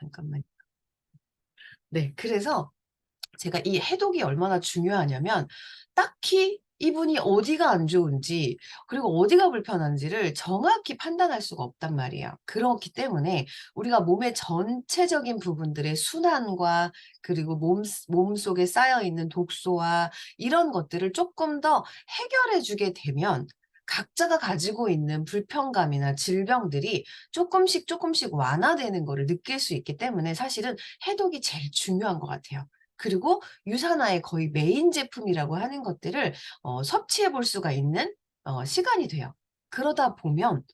잠깐만요. 네, 그래서 제가 이 해독이 얼마나 중요하냐면 딱히 이분이 어디가 안 좋은지 그리고 어디가 불편한지를 정확히 판단할 수가 없단 말이에요. 그렇기 때문에 우리가 몸의 전체적인 부분들의 순환과 그리고 몸속에 쌓여 있는 독소와 이런 것들을 조금 더 해결해 주게 되면 각자가 가지고 있는 불편감이나 질병들이 조금씩 완화되는 거를 느낄 수 있기 때문에 사실은 해독이 제일 중요한 것 같아요. 그리고 유산화의 거의 메인 제품이라고 하는 것들을 섭취해 볼 수가 있는 시간이 돼요. 그러다 보면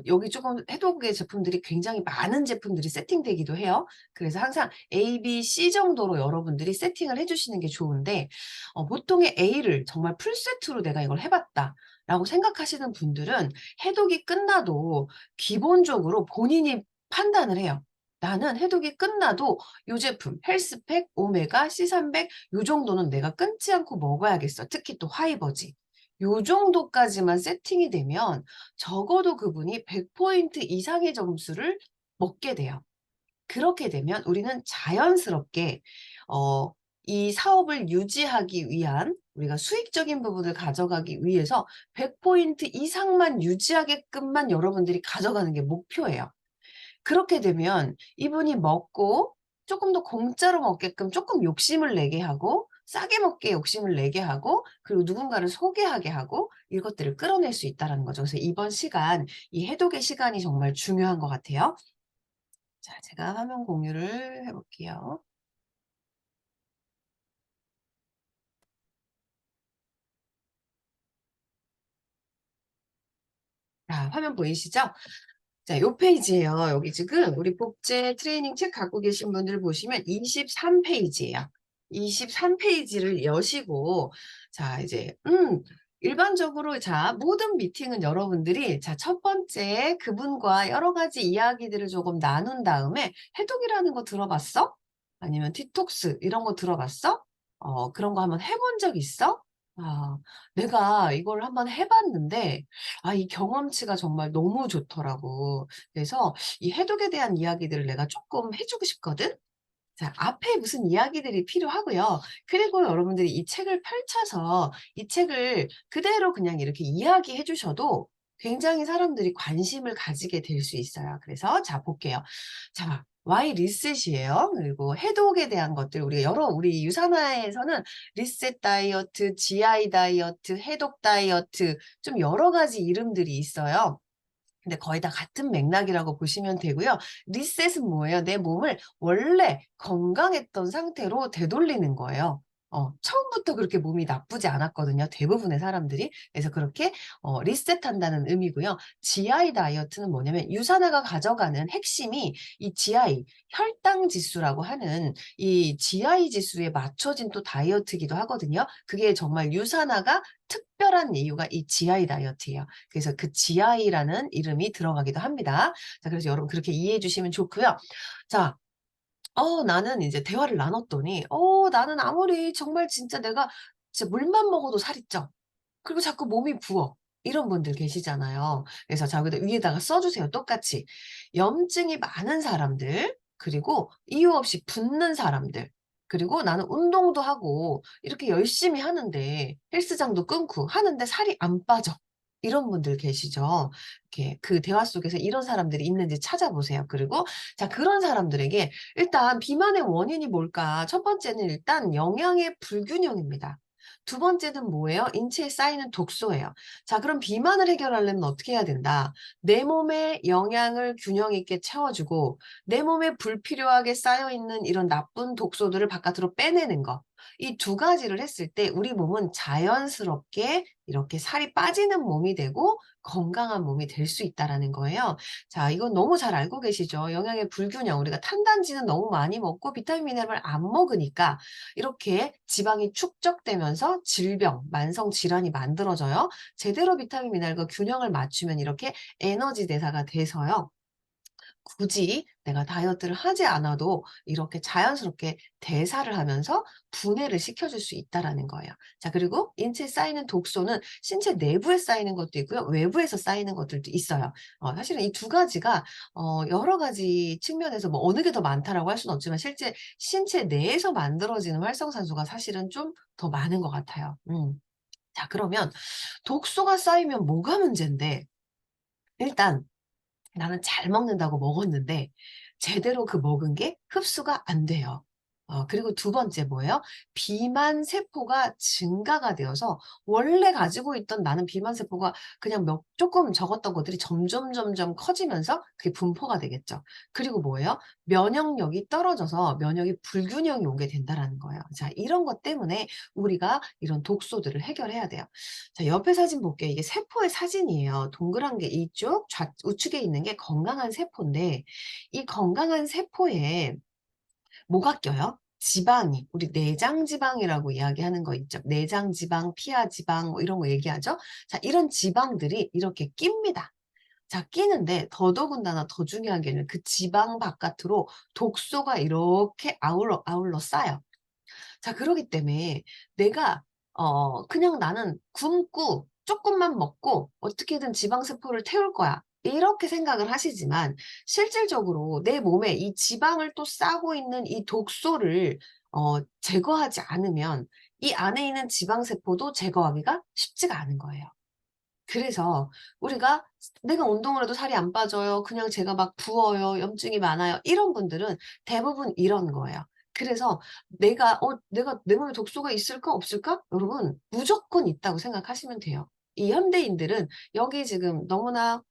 여기 조금 해독의 제품들이 굉장히 많은 제품들이 세팅되기도 해요. 그래서 항상 A, B, C 정도로 여러분들이 세팅을 해 주시는 게 좋은데 보통의 A를 정말 풀세트로 '내가 이걸 해 봤다.'라고 생각하시는 분들은 해독이 끝나도 기본적으로 본인이 판단을 해요. '나는 해독이 끝나도 요 제품 헬스팩, 오메가, C300 요 정도는 내가 끊지 않고 먹어야겠어.' 특히 또 화이버지. 요 정도까지만 세팅이 되면 적어도 그분이 100 포인트 이상의 점수를 먹게 돼요. 그렇게 되면 우리는 자연스럽게 어 이 사업을 유지하기 위한 우리가 수익적인 부분을 가져가기 위해서 100 포인트 이상만 유지하게끔만 여러분들이 가져가는 게 목표예요. 그렇게 되면 이분이 먹고 쪼끔 더 공짜로 먹게끔 쪼끔 욕심을 내게 하고 싸게 먹게 욕심을 내게 하고 그리고 누군가를 소개하게 하고 이것들을 끌어낼 수 있다라는 거죠. 그래서 이번 시간 이 해독의 시간이 정말 중요한 것 같아요. 자, 제가 화면 공유를 해 볼게요. 자, 화면 보이시죠? 자, 요 페이지예요. 여기 지금 우리 복제 트레이닝 책 갖고 계신 분들 보시면 23 페이지예요. 23 페이지를 여시고 자, 이제 일반적으로 자, 모든 미팅은 여러분들이 자, 첫 번째 그분과 여러 가지 이야기들을 조금 나눈 다음에 "해독이라는 거 들어봤어?" 아니면 "디톡스 이런 거 들어봤어? 그런 거 한번 해본 적 있어?" 아, "내가 이걸 한번 해 봤는데 이 경험치가 정말 너무 좋더라고. 그래서 이 해독에 대한 이야기들을 내가 쪼끔 해 주고 싶거든." 자, 앞에 무슨 이야기들이 필요하고요. 그리고 여러분들이 이 책을 펼쳐서 이 책을 그대로 그냥 이렇게 이야기해 주셔도 굉장히 사람들이 관심을 가지게 될 수 있어요. 그래서 자, 볼게요. 자, Y 리셋이에요. 그리고 해독에 대한 것들 우리가 우리 유산화에서는 리셋 다이어트, GI 다이어트, 해독 다이어트 좀 여러 가지 이름들이 있어요. 근데 거의 다 같은 맥락이라고 보시면 되고요. 리셋은 뭐예요? 내 몸을 원래 건강했던 상태로 되돌리는 거예요. 처음부터 그렇게 몸이 나쁘지 않았거든요, 대부분의 사람들이. 그래서 그렇게 리셋한다는 의미고요. GI 다이어트는 뭐냐면 유산화가 가져가는 핵심이 이 GI, 혈당 지수라고 하는 이 GI 지수에 맞춰진 또 다이어트이기도 하거든요. 그게 정말 유산화가 특별한 이유가 이 GI 다이어트예요. 그래서 그 GI라는 이름이 들어가기도 합니다. 자, 그래서 여러분 그렇게 이해해 주시면 좋고요. 자, 나는 이제 대화를 나눴더니 나는 아무리 정말 진짜 내가 진짜 물만 먹어도 살이 쪄. 그리고 자꾸 몸이 부어. 이런 분들 계시잖아요. 그래서 자, 여기다 위에다가 써 주세요, 똑같이. 염증이 많은 사람들, 그리고 이유 없이 붓는 사람들, 그리고 나는 운동도 하고 이렇게 열심히 하는데 헬스장도 끊고 하는데 살이 안 빠져. 이런 분들 계시죠. 이렇게 그 대화 속에서 이런 사람들이 있는지 찾아보세요. 그리고 자, 그런 사람들에게 일단 비만의 원인이 뭘까? 첫 번째는 일단 영양의 불균형입니다. 두 번째는 뭐예요? 인체에 쌓이는 독소예요. 자, 그럼 비만을 해결하려면 어떻게 해야 된다? 내 몸에 영양을 균형 있게 채워주고 내 몸에 불필요하게 쌓여 있는 이런 나쁜 독소들을 바깥으로 빼내는 거. 이 두 가지를 했을 때 우리 몸은 자연스럽게 이렇게 살이 빠지는 몸이 되고 건강한 몸이 될 수 있다라는 거예요. 자, 이건 너무 잘 알고 계시죠? 영양의 불균형. 우리가 탄단지는 너무 많이 먹고 비타민 미네랄을 안 먹으니까 이렇게 지방이 축적되면서 질병, 만성 질환이 만들어져요. 제대로 비타민 미네랄과 균형을 맞추면 이렇게 에너지 대사가 돼서요. 굳이 내가 다이어트를 하지 않아도 이렇게 자연스럽게 대사를 하면서 분해를 시켜줄 수 있다라는 거예요. 자, 그리고 인체에 쌓이는 독소는 신체 내부에 쌓이는 것도 있고요. 외부에서 쌓이는 것들도 있어요. 사실은 이 두 가지가 여러 가지 측면에서 뭐 어느 게 더 많다라고 할 수는 없지만 실제 신체 내에서 만들어지는 활성산소가 사실은 좀 더 많은 것 같아요. 자, 그러면 독소가 쌓이면 뭐가 문젠데, 일단 나는 잘 먹는다고 먹었는데 제대로 그 먹은 게 흡수가 안 돼요. 그리고 두 번째 뭐예요? 비만 세포가 증가가 되어서 원래 가지고 있던 나는 비만 세포가 그냥 조금 적었던 것들이 점점 커지면서 그게 분포가 되겠죠. 그리고 뭐예요? 면역력이 떨어져서 면역이 불균형이 오게 된다라는 거예요. 자, 이런 것 때문에 우리가 이런 독소들을 해결해야 돼요. 자, 옆에 사진 볼게요. 이게 세포의 사진이에요. 동그란 게 이쪽 우측에 있는 게 건강한 세포인데, 이 건강한 세포에 뭐가 껴요? 지방이. 우리 내장 지방이라고 이야기하는 거 있죠. 내장 지방, 피하 지방 뭐 이런 거 얘기하죠. 자, 이런 지방들이 이렇게 낍니다. 자, 끼는데 더더군다나 더 중요한 게는 그 지방 바깥으로 독소가 이렇게 아울러 쌓여. 자, 그러기 때문에 내가 그냥 나는 굶고 쪼끔만 먹고 어떻게든 지방세포를 태울 거야, 이렇게 생각을 하시지만 실질적으로 내 몸에 이 지방을 또 싸고 있는 이 독소를 제거하지 않으면 이 안에 있는 지방세포도 제거하기가 쉽지가 않은 거예요. 그래서 우리가 내가 운동을 해도 살이 안 빠져요, 그냥 제가 막 부어요, 염증이 많아요, 이런 분들은 대부분 이런 거예요. 그래서 내가 내 몸에 독소가 있을까 없을까? 여러분 무조건 있다고 생각하시면 돼요. 이 현대인들은 여기 지금 너무나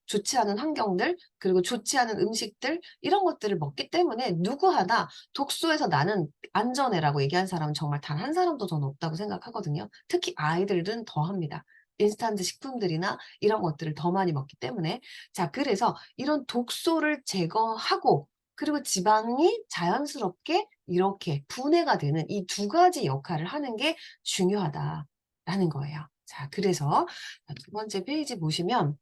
좋지 않은 환경들, 그리고 좋지 않은 음식들, 이런 것들을 먹기 때문에 누구 하나 독소에서 나는 안전해라고 얘기한 사람은 정말 단 한 사람도 저는 없다고 생각하거든요. 특히 아이들은 더합니다. 인스턴트 식품들이나 이런 것들을 더 많이 먹기 때문에. 자, 그래서 이런 독소를 제거하고 그리고 지방이 자연스럽게 이렇게 분해가 되는 이 두 가지 역할을 하는 게 중요하다라는 거예요. 자, 그래서 두 번째 페이지 보시면,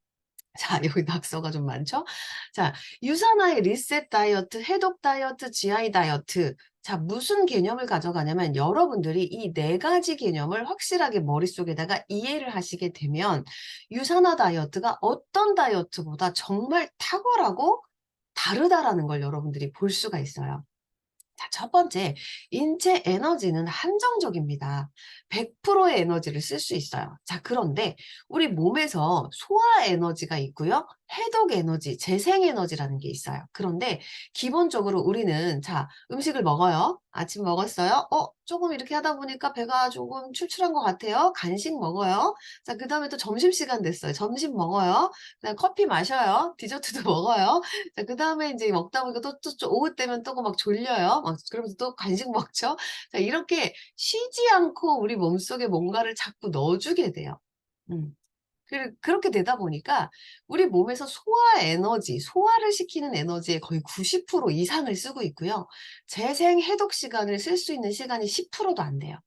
자, 여기 낙서가 좀 많죠? 자, 유산화의 리셋 다이어트, 해독 다이어트, GI 다이어트. 자, 무슨 개념을 가져가냐면 여러분들이 이 네 가지 개념을 확실하게 머릿속에다가 이해를 하시게 되면 유산화 다이어트가 어떤 다이어트보다 정말 탁월하고 다르다라는 걸 여러분들이 볼 수가 있어요. 자, 첫 번째, 인체 에너지는 한정적입니다. 100%의 에너지를 쓸 수 있어요. 자, 그런데 우리 몸에서 소화 에너지가 있고요, 해독 에너지, 재생 에너지라는 게 있어요. 그런데 기본적으로 우리는, 자, 음식을 먹어요. 아침 먹었어요. 조금 이렇게 하다 보니까 배가 조금 출출한 것 같아요. 간식 먹어요. 자, 그다음에 또 점심시간 됐어요. 점심 먹어요. 그다음에 커피 마셔요. 디저트도 먹어요. 자, 그다음에 이제 먹다 보니까 또 오후 때면 또 막 졸려요. 막 그러면서 또 간식 먹죠. 자, 이렇게 쉬지 않고 우리 몸속에 뭔가를 자꾸 넣어 주게 돼요. 음. 그렇게 되다 보니까 우리 몸에서 소화를 시키는 에너지의 거의 90% 이상을 쓰고 있고요. 재생 해독 시간을 쓸 수 있는 시간이 10%도 안 돼요.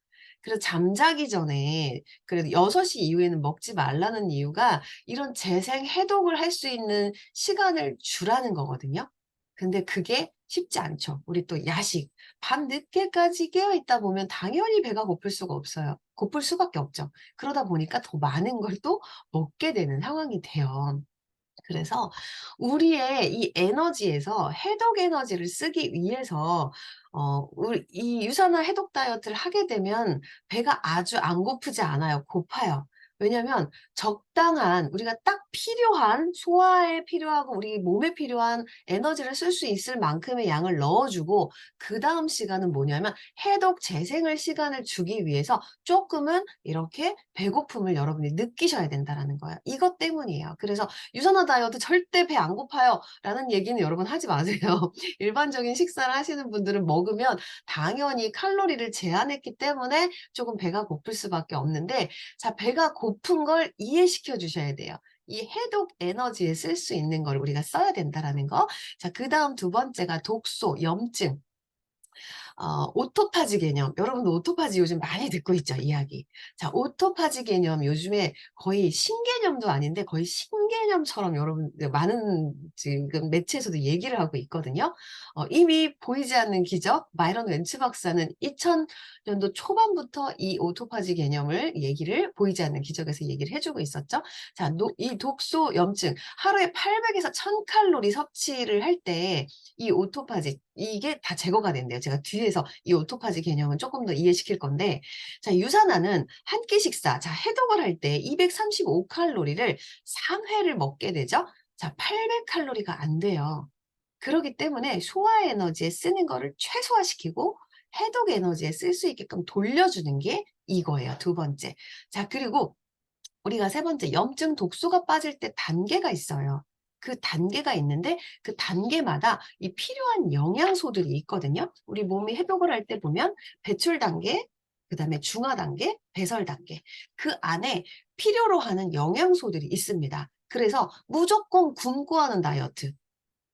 그래서 잠자기 전에, 그래도 6시 이후에는 먹지 말라는 이유가 이런 재생 해독을 할 수 있는 시간을 주라는 거거든요. 근데 그게 쉽지 않죠. 우리 또 야식, 밤늦게까지 깨어 있다 보면 당연히 배가 고플 수가 없어요. 고플 수밖에 없죠. 그러다 보니까 더 많은 걸 또 먹게 되는 상황이 돼요. 그래서 우리의 이 에너지에서 해독 에너지를 쓰기 위해서 우리 이 유산화 해독 다이어트를 하게 되면 배가 아주 안 고프지 않아요. 고파요. 왜냐면 적당한, 우리가 딱 필요한, 소화에 필요하고 우리 몸에 필요한 에너지를 쓸 수 있을 만큼의 양을 넣어 주고, 그다음 시간은 뭐냐면 해독 재생을 시간을 주기 위해서 쪼끔은 이렇게 배고픔을 여러분이 느끼셔야 된다라는 거예요. 이것 때문이에요. 그래서 "유산화 다이어트 절대 배 안 고파요." 라는 얘기는 여러분 하지 마세요. 일반적인 식사를 하시는 분들은 먹으면 당연히 칼로리를 제한했기 때문에 조금 배가 고플 수밖에 없는데, 자, 배가 고픈 걸 이해시켜 주셔야 돼요. 이 해독 에너지에 쓸 수 있는 걸 우리가 써야 된다라는 거. 자, 그다음 두 번째가 독소, 염증. 오토파지 개념. 여러분도 오토파지 요즘 많이 듣고 있죠, 이야기. 자, 오토파지 개념 요즘에 거의 신개념도 아닌데 거의 신개념처럼 여러분 많은 지금 매체에서도 얘기를 하고 있거든요. 이미 보이지 않는 기적, 마이런 웬츠 박사는 2000년도 초반부터 이 오토파지 개념을 얘기를 보이지 않는 기적에서 얘기를 해주고 있었죠. 자, 이 독소 염증 하루에 800에서 1000칼로리 섭취를 할 때 이 오토파지 이게 다 제거가 된대요. 제가 뒤에서 이 오토파지 개념은 조금 더 이해시킬 건데, 자, 유산화는 한 끼 식사, 자, 해독을 할 때 235칼로리를 3회를 먹게 되죠. 자, 800칼로리가 안 돼요. 그렇기 때문에 소화 에너지에 쓰는 거를 최소화시키고 해독 에너지에 쓸 수 있게끔 돌려주는 게 이거예요. 두 번째. 자, 그리고 우리가 세 번째, 염증 독소가 빠질 때 단계가 있어요. 그 단계가 있는데 그 단계마다 이 필요한 영양소들이 있거든요. 우리 몸이 회복을 할 때 보면 배출 단계, 그다음에 중화 단계, 배설 단계. 그 안에 필요로 하는 영양소들이 있습니다. 그래서 무조건 굶고 하는 다이어트,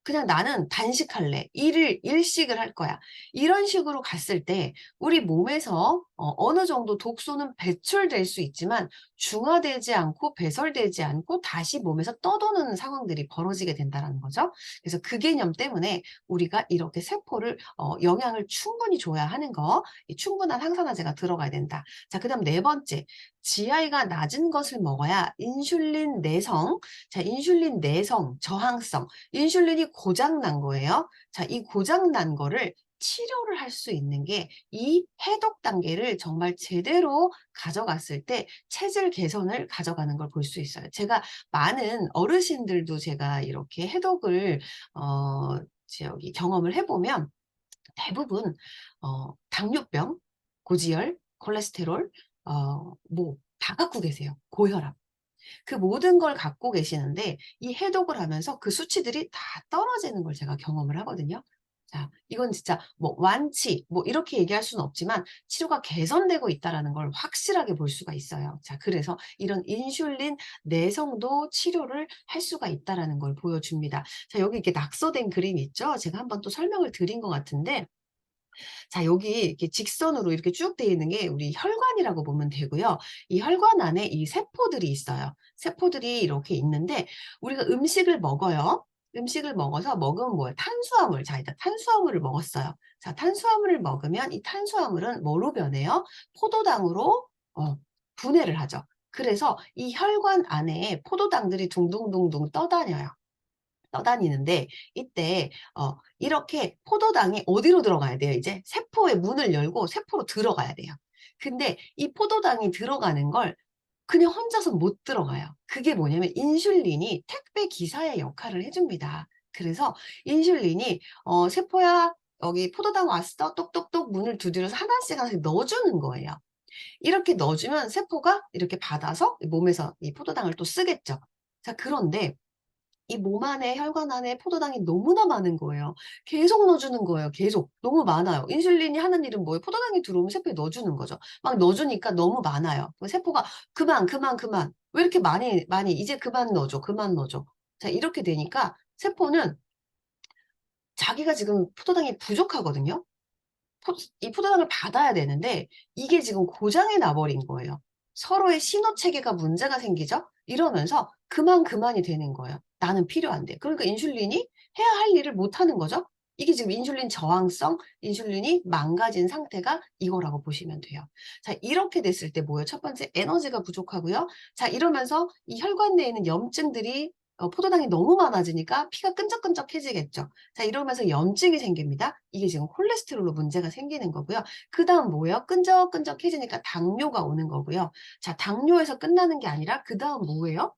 그냥 나는 단식할래. 일식을 할 거야. 이런 식으로 갔을 때 우리 몸에서 어느 정도 독소는 배출될 수 있지만 중화되지 않고 배설되지 않고 다시 몸에서 떠도는 상황들이 벌어지게 된다는 거죠. 그래서 그 개념 때문에 우리가 이렇게 세포를 영양을 충분히 줘야 하는 거, 이 충분한 항산화제가 들어가야 된다. 자, 그다음 네 번째, GI가 낮은 것을 먹어야 인슐린 내성, 자, 인슐린 내성, 저항성, 인슐린이 고장 난 거예요. 자, 이 고장 난 거를 치료를 할 수 있는 게 이 해독 단계를 정말 제대로 가져갔을 때 체질 개선을 가져가는 걸 볼 수 있어요. 제가 많은 어르신들도 제가 이렇게 해독을 저기 경험을 해보면 대부분 당뇨병, 고지혈, 콜레스테롤, 뭐 다 갖고 계세요. 고혈압. 그 모든 걸 갖고 계시는데 이 해독을 하면서 그 수치들이 다 떨어지는 걸 제가 경험을 하거든요. 자, 이건 진짜 뭐 완치 뭐 이렇게 얘기할 수는 없지만 치료가 개선되고 있다라는 걸 확실하게 볼 수가 있어요. 자, 그래서 이런 인슐린 내성도 치료를 할 수가 있다라는 걸 보여줍니다. 자, 여기 이렇게 낙서된 그림 있죠? 제가 한번 또 설명을 드린 것 같은데, 자, 여기 이렇게 직선으로 이렇게 쭉 되어 있는 게 우리 혈관이라고 보면 되고요. 이 혈관 안에 이 세포들이 있어요. 세포들이 이렇게 있는데 우리가 음식을 먹어요. 음식을 먹어서 먹으면 뭐예요? 탄수화물. 자, 일단 탄수화물을 먹었어요. 자, 탄수화물을 먹으면 이 탄수화물은 뭐로 변해요? 포도당으로 분해를 하죠. 그래서 이 혈관 안에 포도당들이 둥둥둥둥 떠다녀요. 떠다니는데 이때 이렇게 포도당이 어디로 들어가야 돼요? 이제 세포의 문을 열고 세포로 들어가야 돼요. 근데 이 포도당이 들어가는 걸 그냥 혼자서 못 들어가요. 그게 뭐냐면 인슐린이 택배 기사의 역할을 해줍니다. 그래서 인슐린이 세포야 여기 포도당 왔어? 똑똑똑 문을 두드려서 하나씩 하나씩 넣어주는 거예요. 이렇게 넣어주면 세포가 이렇게 받아서 몸에서 이 포도당을 또 쓰겠죠. 자, 그런데 이 몸 안에 혈관 안에 포도당이 너무나 많은 거예요. 계속 넣어주는 거예요. 계속. 너무 많아요. 인슐린이 하는 일은 뭐예요? 포도당이 들어오면 세포에 넣어주는 거죠. 막 넣어주니까 너무 많아요. 세포가 그만, 그만, 그만. 왜 이렇게 많이, 많이, 이제 그만 넣어줘, 그만 넣어줘. 자, 이렇게 되니까 세포는 자기가 지금 포도당이 부족하거든요. 이 포도당을 받아야 되는데 이게 지금 고장이 나버린 거예요. 서로의 신호 체계가 문제가 생기죠? 이러면서 그만이 되는 거예요. 나는 필요한데. 그러니까 인슐린이 해야 할 일을 못 하는 거죠? 이게 지금 인슐린 저항성, 인슐린이 망가진 상태가 이거라고 보시면 돼요. 자, 이렇게 됐을 때 뭐예요? 첫 번째, 에너지가 부족하고요. 자, 이러면서 이 혈관 내에 있는 염증들이 포도당이 너무 많아지니까 피가 끈적끈적해지겠죠. 자, 이러면서 염증이 생깁니다. 이게 지금 콜레스테롤로 문제가 생기는 거고요. 그다음 뭐예요? 끈적끈적해지니까 당뇨가 오는 거고요. 자, 당뇨에서 끝나는 게 아니라 그다음 뭐예요?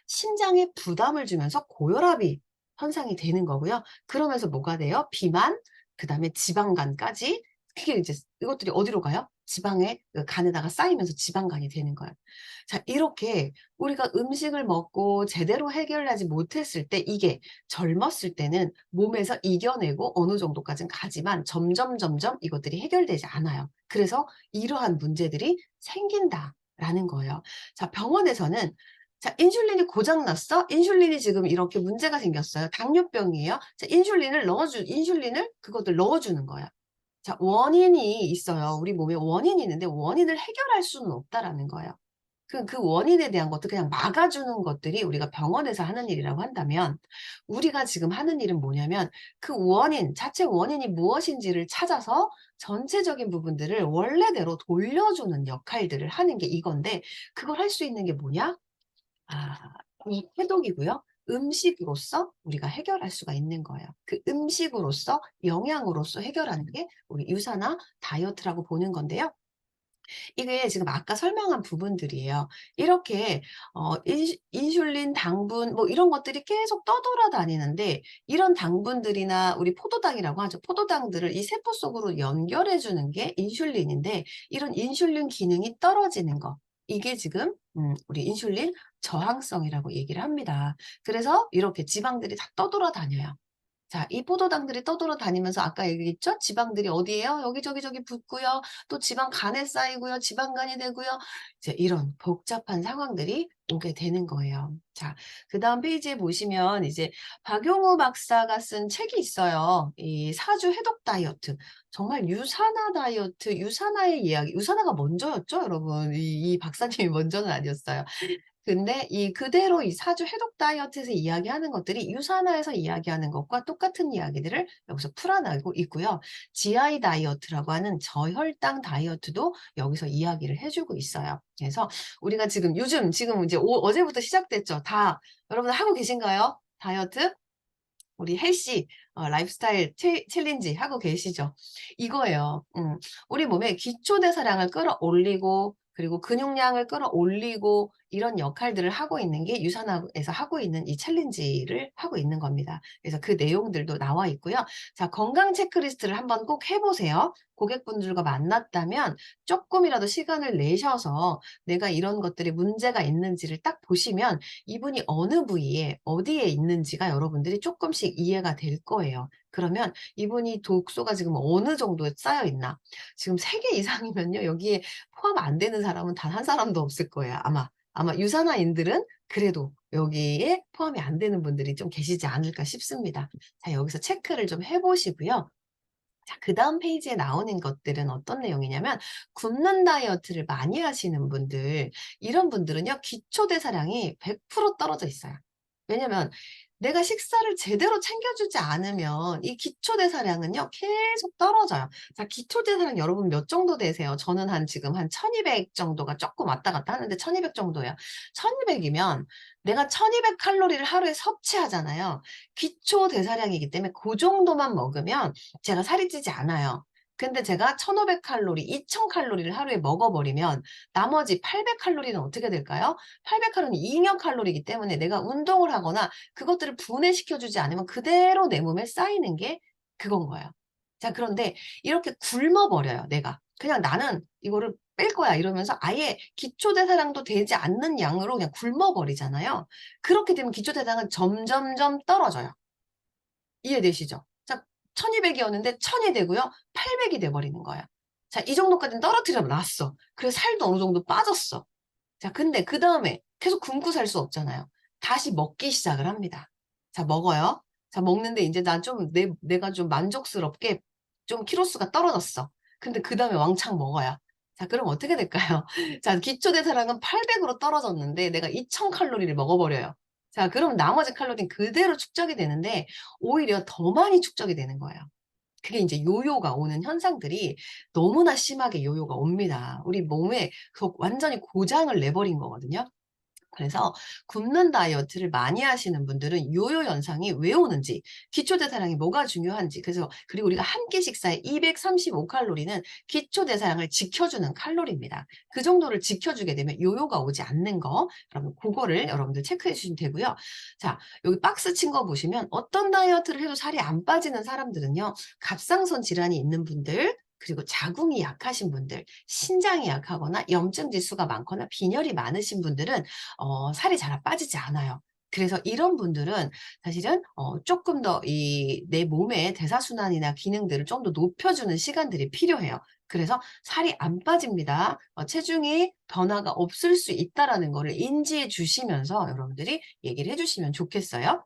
심장에 부담을 주면서 고혈압이 현상이 되는 거고요. 그러면서 뭐가 돼요? 비만, 그다음에 지방간까지. 그게 이제 이것들이 어디로 가요? 지방에 그 간에다가 쌓이면서 지방간이 되는 거예요. 자, 이렇게 우리가 음식을 먹고 제대로 해결하지 못했을 때 이게 젊었을 때는 몸에서 이겨내고 어느 정도까지는 가지만 점점 이것들이 해결되지 않아요. 그래서 이러한 문제들이 생긴다라는 거예요. 자, 병원에서는 자, 인슐린이 고장 났어? 인슐린이 지금 이렇게 문제가 생겼어요. 당뇨병이에요. 자, 인슐린을 그것들 넣어주는 거야. 자, 원인이 있어요. 우리 몸에 원인이 있는데 원인을 해결할 수는 없다라는 거예요. 그 원인에 대한 것도 그냥 막아주는 것들이 우리가 병원에서 하는 일이라고 한다면 우리가 지금 하는 일은 뭐냐면 그 원인, 자체 원인이 무엇인지를 찾아서 전체적인 부분들을 원래대로 돌려주는 역할들을 하는 게 이건데 그걸 할 수 있는 게 뭐냐? 아, 이 해독이고요. 음식으로서 우리가 해결할 수가 있는 거예요. 그 음식으로서 영양으로서 해결하는 게 우리 유산화 다이어트라고 보는 건데요. 이게 지금 아까 설명한 부분들이에요. 이렇게 인슐린, 당분 뭐 이런 것들이 계속 떠돌아다니는데 이런 당분들이나 우리 포도당이라고 하죠. 포도당들을 이 세포 속으로 연결해 주는 게 인슐린인데 이런 인슐린 기능이 떨어지는 거. 이게 지금 우리 인슐린 저항성이라고 얘기를 합니다. 그래서 이렇게 지방들이 다 떠돌아다녀요. 자, 이 포도당들이 떠돌아다니면서 아까 얘기했죠? 지방들이 어디에요? 여기저기 저기 붙고요. 또 지방 간에 쌓이고요. 지방간이 되고요. 이제 이런 복잡한 상황들이 오게 되는 거예요. 자, 그다음 페이지에 보시면 이제 박용우 박사가 쓴 책이 있어요. 이 사주 해독 다이어트. 정말 유산화 다이어트, 유산화의 이야기. 유산화가 먼저였죠, 여러분. 이 박사님이 먼저는 아니었어요. 근데 이 그대로 이 사주 해독 다이어트에서 이야기하는 것들이 유산화에서 이야기하는 것과 똑같은 이야기들을 여기서 풀어내고 있고요. GI 다이어트라고 하는 저혈당 다이어트도 여기서 이야기를 해주고 있어요. 그래서 우리가 지금 이제 어제부터 시작됐죠. 다 여러분 하고 계신가요? 다이어트? 우리 헬시 라이프스타일 챌린지 하고 계시죠? 이거예요. 우리 몸의 기초대사량을 끌어올리고 그리고 근육량을 끌어올리고 이런 역할들을 하고 있는 게 유산화에서 하고 있는 이 챌린지를 하고 있는 겁니다. 그래서 그 내용들도 나와 있고요. 자, 건강 체크리스트를 한번 꼭 해보세요. 고객분들과 만났다면 조금이라도 시간을 내셔서 내가 이런 것들이 문제가 있는지를 딱 보시면 이분이 어느 부위에 어디에 있는지가 여러분들이 조금씩 이해가 될 거예요. 그러면 이분이 독소가 지금 어느 정도에 쌓여 있나? 지금 3개 이상이면요. 여기에 포함 안 되는 사람은 단 한 사람도 없을 거예요. 아마 유산화인들은 그래도 여기에 포함이 안 되는 분들이 좀 계시지 않을까 싶습니다. 자, 여기서 체크를 좀 해보시고요. 자, 그다음 페이지에 나오는 것들은 어떤 내용이냐면 굶는 다이어트를 많이 하시는 분들, 이런 분들은요. 기초대사량이 100% 떨어져 있어요. 왜냐면 내가 식사를 제대로 챙겨주지 않으면 이 기초대사량은요. 계속 떨어져요. 자, 기초대사량 여러분 몇 정도 되세요? 저는 지금 한 1200 정도가 조금 왔다 갔다 하는데 1200 정도예요. 1200이면 내가 1200 칼로리를 하루에 섭취하잖아요. 기초 대사량이기 때문에 그 정도만 먹으면 제가 살이 찌지 않아요. 근데 제가 1500 칼로리, 2000 칼로리를 하루에 먹어버리면 나머지 800 칼로리는 어떻게 될까요? 800 칼로리는 잉여 칼로리이기 때문에 내가 운동을 하거나 그것들을 분해시켜주지 않으면 그대로 내 몸에 쌓이는 게 그건 거예요. 자, 그런데 이렇게 굶어버려요, 내가. 그냥 나는 이거를 뺄 거야 이러면서 아예 기초대사량도 되지 않는 양으로 그냥 굶어버리잖아요. 그렇게 되면 기초대사량은 점점점 떨어져요. 이해되시죠? 자, 1200이었는데 1000이 되고요. 800이 돼버리는 거예요. 자, 이 정도까지는 떨어뜨려 놨어. 그래서 살도 어느 정도 빠졌어. 자, 근데 그 다음에 계속 굶고 살 수 없잖아요. 다시 먹기 시작을 합니다. 자, 먹어요. 자, 먹는데 이제 내가 좀 만족스럽게 좀 키로수가 떨어졌어. 근데 그 다음에 왕창 먹어요. 자, 그럼 어떻게 될까요? 자, 기초대사량은 800으로 떨어졌는데 내가 2000 칼로리를 먹어버려요. 자, 그럼 나머지 칼로리는 그대로 축적이 되는데 오히려 더 많이 축적이 되는 거예요. 그게 이제 요요가 오는 현상들이 너무나 심하게 요요가 옵니다. 우리 몸에 완전히 고장을 내버린 거거든요. 그래서 굶는 다이어트를 많이 하시는 분들은 요요 현상이 왜 오는지, 기초대사량이 뭐가 중요한지, 그리고 우리가 한 끼 식사에 235칼로리는 기초대사량을 지켜주는 칼로리입니다. 그 정도를 지켜주게 되면 요요가 오지 않는 거, 그러면 그거를 여러분들 체크해 주시면 되고요. 자, 여기 박스 친 거 보시면 어떤 다이어트를 해도 살이 안 빠지는 사람들은요, 갑상선 질환이 있는 분들, 그리고 자궁이 약하신 분들, 신장이 약하거나 염증 지수가 많거나 빈혈이 많으신 분들은 살이 잘 빠지지 않아요. 그래서 이런 분들은 사실은 조금 더 내 몸의 대사순환이나 기능들을 좀 더 높여주는 시간들이 필요해요. 그래서 살이 안 빠집니다. 체중이 변화가 없을 수 있다라는 거를 인지해 주시면서 여러분들이 얘기를 해 주시면 좋겠어요.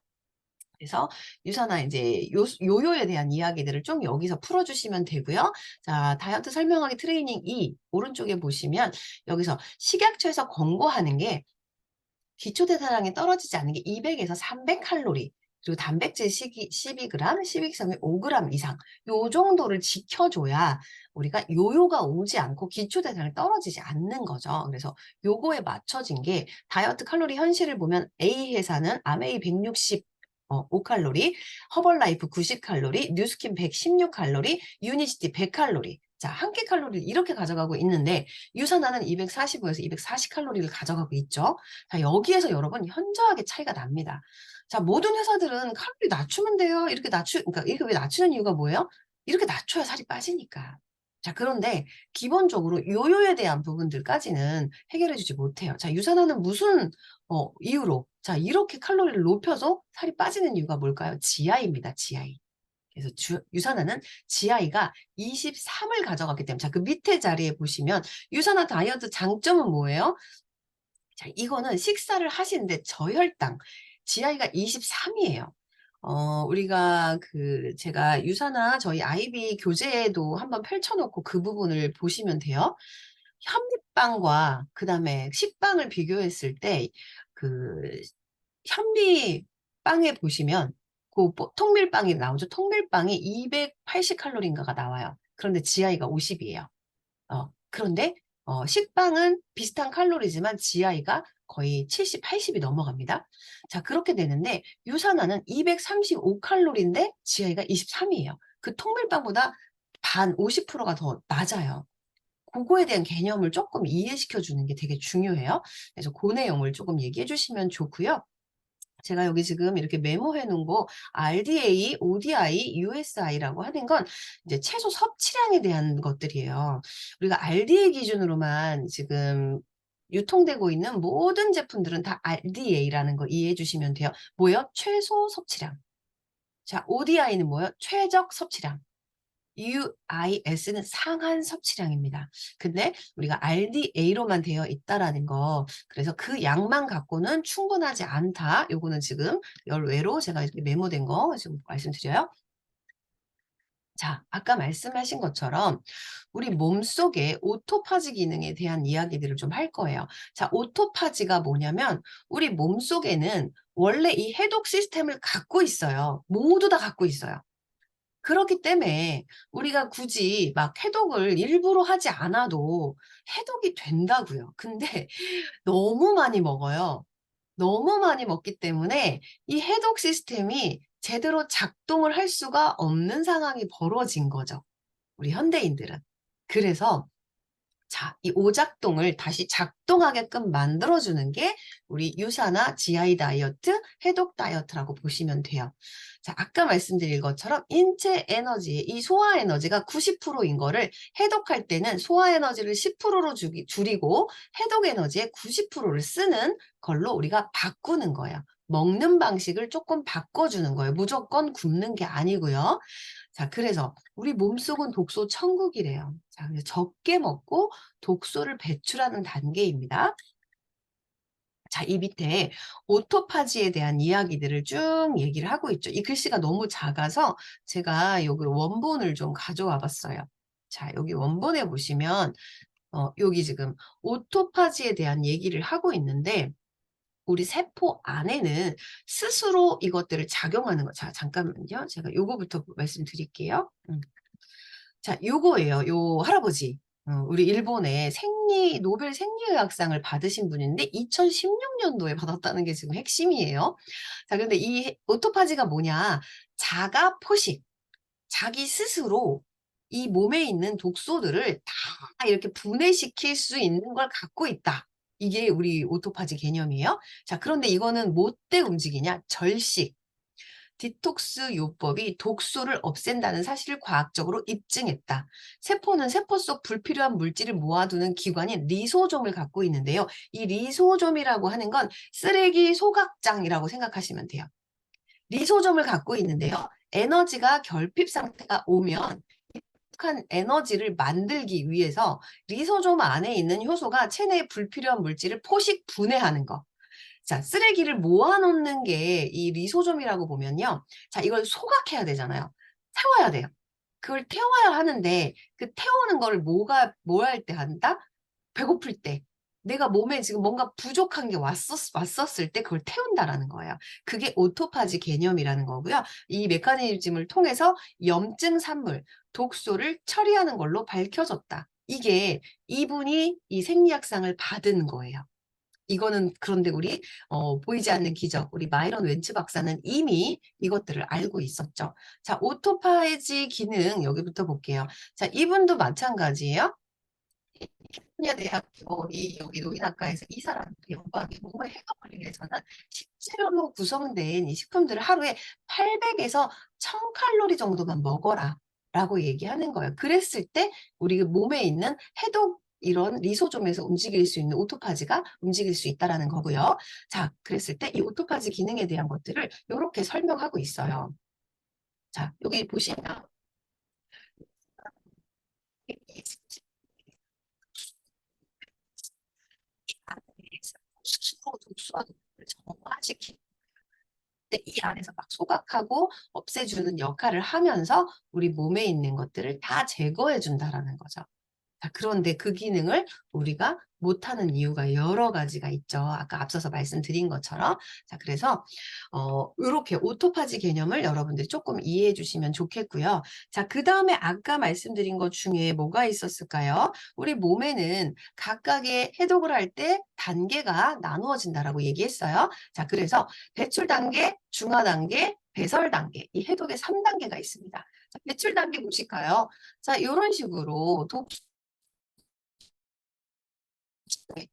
그래서 유산화 이제 요요에 대한 이야기들을 좀 여기서 풀어주시면 되고요. 자, 다이어트 설명하기 트레이닝 2 오른쪽에 보시면 여기서 식약처에서 권고하는 게 기초 대사량이 떨어지지 않는 게 200에서 300 칼로리, 그리고 단백질 12g, 식이섬유 5g 이상 요 정도를 지켜줘야 우리가 요요가 오지 않고 기초 대사량이 떨어지지 않는 거죠. 그래서 요거에 맞춰진 게 다이어트 칼로리 현실을 보면 A 회사는 아메이 160 5칼로리, 허벌라이프 90칼로리, 뉴스킨 116칼로리, 유니시티 100칼로리. 자, 한 끼 칼로리를 이렇게 가져가고 있는데 유산화는 245에서 240칼로리를 가져가고 있죠. 자, 여기에서 여러분 현저하게 차이가 납니다. 자, 모든 회사들은 칼로리 낮추면 돼요. 그러니까 이렇게 왜 낮추는 이유가 뭐예요? 이렇게 낮춰야 살이 빠지니까. 자, 그런데 기본적으로 요요에 대한 부분들까지는 해결해 주지 못해요. 자, 유산화는 무슨 이유로 자, 이렇게 칼로리를 높여서 살이 빠지는 이유가 뭘까요? GI입니다. GI. 그래서 유산화는 GI가 23을 가져갔기 때문에 자, 그 밑에 자리에 보시면 유산화 다이어트 장점은 뭐예요? 자, 이거는 식사를 하시는데 저혈당 GI가 23이에요. 우리가 제가 유산화 저희 아이비 교재에도 한번 펼쳐놓고 그 부분을 보시면 돼요. 현미빵과 그다음에 식빵을 비교했을 때 그 현미빵에 보시면 통밀빵이 나오죠. 통밀빵이 280 칼로리인가가 나와요. 그런데 GI가 50이에요. 그런데 식빵은 비슷한 칼로리지만 GI가 거의 70, 80이 넘어갑니다. 자, 그렇게 되는데 유산화는 235 칼로리인데 GI가 23이에요. 그 통밀빵보다 반 50%가 더 낮아요. 그거에 대한 개념을 조금 이해시켜 주는 게 되게 중요해요. 그래서 그 내용을 조금 얘기해 주시면 좋고요. 제가 여기 지금 이렇게 메모해 놓은 거 RDA, ODI, USI라고 하는 건 이제 채소 섭취량에 대한 것들이에요. 우리가 RDA 기준으로만 지금 유통되고 있는 모든 제품들은 다 RDA라는 거 이해해 주시면 돼요. 뭐예요? 최소 섭취량. 자, ODI는 뭐예요? 최적 섭취량. UIS는 상한 섭취량입니다. 근데 우리가 RDA로만 되어 있다라는 거, 그래서 그 양만 갖고는 충분하지 않다. 요거는 지금 열외로 제가 이렇게 메모된 거 지금 말씀드려요. 자, 아까 말씀하신 것처럼 우리 몸속에 오토파지 기능에 대한 이야기들을 좀 할 거예요. 자, 오토파지가 뭐냐면 우리 몸속에는 원래 이 해독 시스템을 갖고 있어요. 모두 다 갖고 있어요. 그렇기 때문에 우리가 굳이 막 해독을 일부러 하지 않아도 해독이 된다고요. 근데 너무 많이 먹어요. 너무 많이 먹기 때문에 이 해독 시스템이 제대로 작동을 할 수가 없는 상황이 벌어진 거죠. 우리 현대인들은. 그래서 자, 이 오작동을 다시 작동하게끔 만들어주는 게 우리 유산화 GI 다이어트, 해독 다이어트라고 보시면 돼요. 자, 아까 말씀드린 것처럼 인체 에너지, 이 소화 에너지가 90%인 거를 해독할 때는 소화 에너지를 10%로 줄이고 해독 에너지의 90%를 쓰는 걸로 우리가 바꾸는 거예요. 먹는 방식을 조금 바꿔주는 거예요. 무조건 굶는 게 아니고요. 자, 그래서 우리 몸속은 독소 천국이래요. 자, 그래서 적게 먹고 독소를 배출하는 단계입니다. 자, 이 밑에 오토파지에 대한 이야기들을 쭉 얘기를 하고 있죠. 이 글씨가 너무 작아서 제가 여기 원본을 좀 가져와 봤어요. 자, 여기 원본에 보시면 여기 지금 오토파지에 대한 얘기를 하고 있는데 우리 세포 안에는 스스로 이것들을 작용하는 거. 자, 잠깐만요. 제가 요거부터 말씀드릴게요. 자, 요거예요. 요 할아버지. 우리 일본의 노벨 생리의학상을 받으신 분인데 2016년도에 받았다는 게 지금 핵심이에요. 자, 근데 이 오토파지가 뭐냐? 자가 포식. 자기 스스로 이 몸에 있는 독소들을 다 이렇게 분해시킬 수 있는 걸 갖고 있다. 이게 우리 오토파지 개념이에요. 자, 그런데 이거는 뭐 때 움직이냐? 절식. 디톡스 요법이 독소를 없앤다는 사실을 과학적으로 입증했다. 세포는 세포 속 불필요한 물질을 모아두는 기관인 리소좀을 갖고 있는데요. 이 리소좀이라고 하는 건 쓰레기 소각장이라고 생각하시면 돼요. 리소좀을 갖고 있는데요. 에너지가 결핍 상태가 오면 한 에너지를 만들기 위해서 리소좀 안에 있는 효소가 체내의 불필요한 물질을 포식 분해하는 거. 자, 쓰레기를 모아놓는 게 이 리소좀이라고 보면요. 자, 이걸 소각해야 되잖아요. 태워야 돼요. 그걸 태워야 하는데 그 태우는 거를 뭐 할 때 한다? 배고플 때. 내가 몸에 지금 뭔가 부족한 게 왔었을 때 그걸 태운다라는 거예요. 그게 오토파지 개념이라는 거고요. 이 메커니즘을 통해서 염증 산물, 독소를 처리하는 걸로 밝혀졌다. 이게 이분이 이 생리학상을 받은 거예요. 이거는 그런데 우리 보이지 않는 기적, 우리 마이런 웬츠 박사는 이미 이것들을 알고 있었죠. 자, 오토파지 기능 여기부터 볼게요. 자, 이분도 마찬가지예요. 대학교 여기 노인학과에서 이 사람도 연구하기 몸을 해독하기 위해서는 식재료로 구성된 이 식품들을 하루에 800에서 1000칼로리 정도만 먹어라 라고 얘기하는 거예요. 그랬을 때 우리 몸에 있는 해독 이런 리소좀에서 움직일 수 있는 오토파지가 움직일 수 있다라는 거고요. 자, 그랬을 때 이 오토파지 기능에 대한 것들을 이렇게 설명하고 있어요. 자, 여기 보시면 스스로 독소와 독소를 정화시키는 이 안에서 막 소각하고 없애주는 역할을 하면서 우리 몸에 있는 것들을 다 제거해 준다라는 거죠. 자, 그런데 그 기능을 우리가 못하는 이유가 여러 가지가 있죠. 아까 앞서서 말씀드린 것처럼. 자, 그래서 요렇게 오토파지 개념을 여러분들이 조금 이해해 주시면 좋겠고요. 자, 그다음에 아까 말씀드린 것 중에 뭐가 있었을까요? 우리 몸에는 각각의 해독을 할 때 단계가 나누어진다라고 얘기했어요. 자, 그래서 배출 단계, 중화 단계, 배설 단계, 이 해독의 3단계가 있습니다. 자, 배출 단계 보실까요? 자, 요런 식으로 네.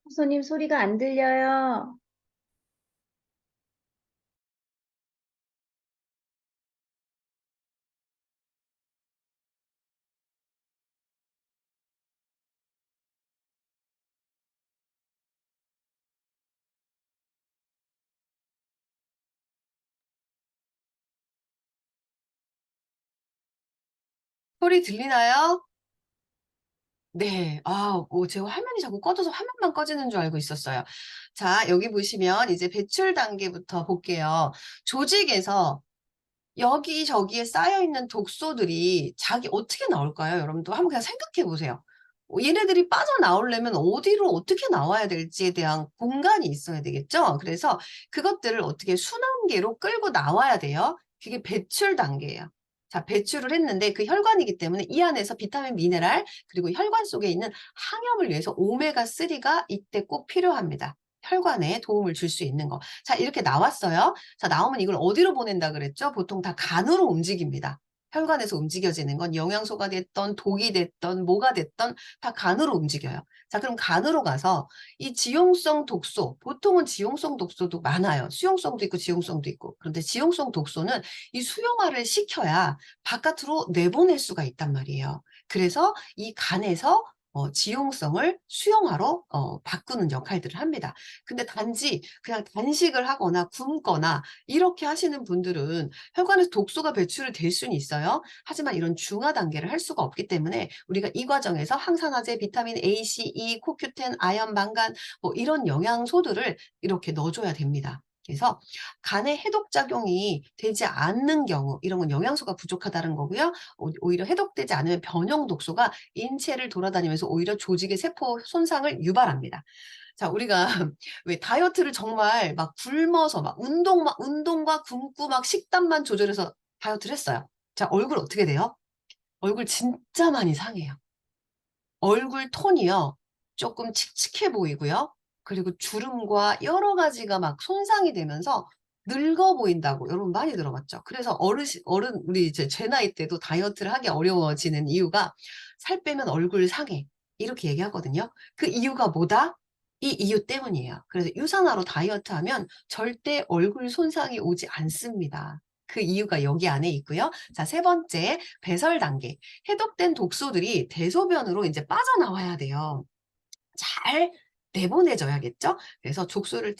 호소님 소리가 안 들려요. 소리 들리나요? 네. 제가 화면이 자꾸 꺼져서 화면만 꺼지는 줄 알고 있었어요. 자, 여기 보시면 이제 배출 단계부터 볼게요. 조직에서 여기저기에 쌓여있는 독소들이 자기 어떻게 나올까요? 여러분도 한번 그냥 생각해 보세요. 얘네들이 빠져나오려면 어디로 어떻게 나와야 될지에 대한 공간이 있어야 되겠죠? 그래서 그것들을 어떻게 순환계로 끌고 나와야 돼요. 그게 배출 단계예요. 자, 배출을 했는데 그 혈관이기 때문에 이 안에서 비타민, 미네랄, 그리고 혈관 속에 있는 항염을 위해서 오메가3가 이때 꼭 필요합니다. 혈관에 도움을 줄 수 있는 거. 자, 이렇게 나왔어요. 자, 나오면 이걸 어디로 보낸다 그랬죠? 보통 다 간으로 움직입니다. 혈관에서 움직여지는 건 영양소가 됐던 독이 됐던 뭐가 됐던 다 간으로 움직여요. 자, 그럼 간으로 가서 이 지용성 독소, 보통은 지용성 독소도 많아요. 수용성도 있고 지용성도 있고. 그런데 지용성 독소는 이 수용화를 시켜야 바깥으로 내보낼 수가 있단 말이에요. 그래서 이 간에서 지용성을 수용화로 바꾸는 역할들을 합니다. 근데 단지 그냥 단식을 하거나 굶거나 이렇게 하시는 분들은 혈관에서 독소가 배출이 될 수는 있어요. 하지만 이런 중화 단계를 할 수가 없기 때문에 우리가 이 과정에서 항산화제, 비타민 A, C, E, 코큐텐, 아연, 망간 뭐 이런 영양소들을 이렇게 넣어줘야 됩니다. 그래서 간에 해독작용이 되지 않는 경우 이런 건 영양소가 부족하다는 거고요. 오히려 해독되지 않으면 변형 독소가 인체를 돌아다니면서 오히려 조직의 세포 손상을 유발합니다. 자, 우리가 왜 다이어트를 정말 막 굶어서 막 운동과 굶고 막 식단만 조절해서 다이어트를 했어요. 자, 얼굴 어떻게 돼요? 얼굴 진짜 많이 상해요. 얼굴 톤이요. 조금 칙칙해 보이고요. 그리고 주름과 여러 가지가 막 손상이 되면서 늙어 보인다고 여러분 많이 들어봤죠? 그래서 우리 이제 제 나이 때도 다이어트를 하기 어려워지는 이유가 살 빼면 얼굴 상해. 이렇게 얘기하거든요. 그 이유가 뭐다? 이 이유 때문이에요. 그래서 유산화로 다이어트 하면 절대 얼굴 손상이 오지 않습니다. 그 이유가 여기 안에 있고요. 자, 세 번째, 배설 단계. 해독된 독소들이 대소변으로 이제 빠져나와야 돼요. 잘 내보내줘야겠죠? 그래서 독소를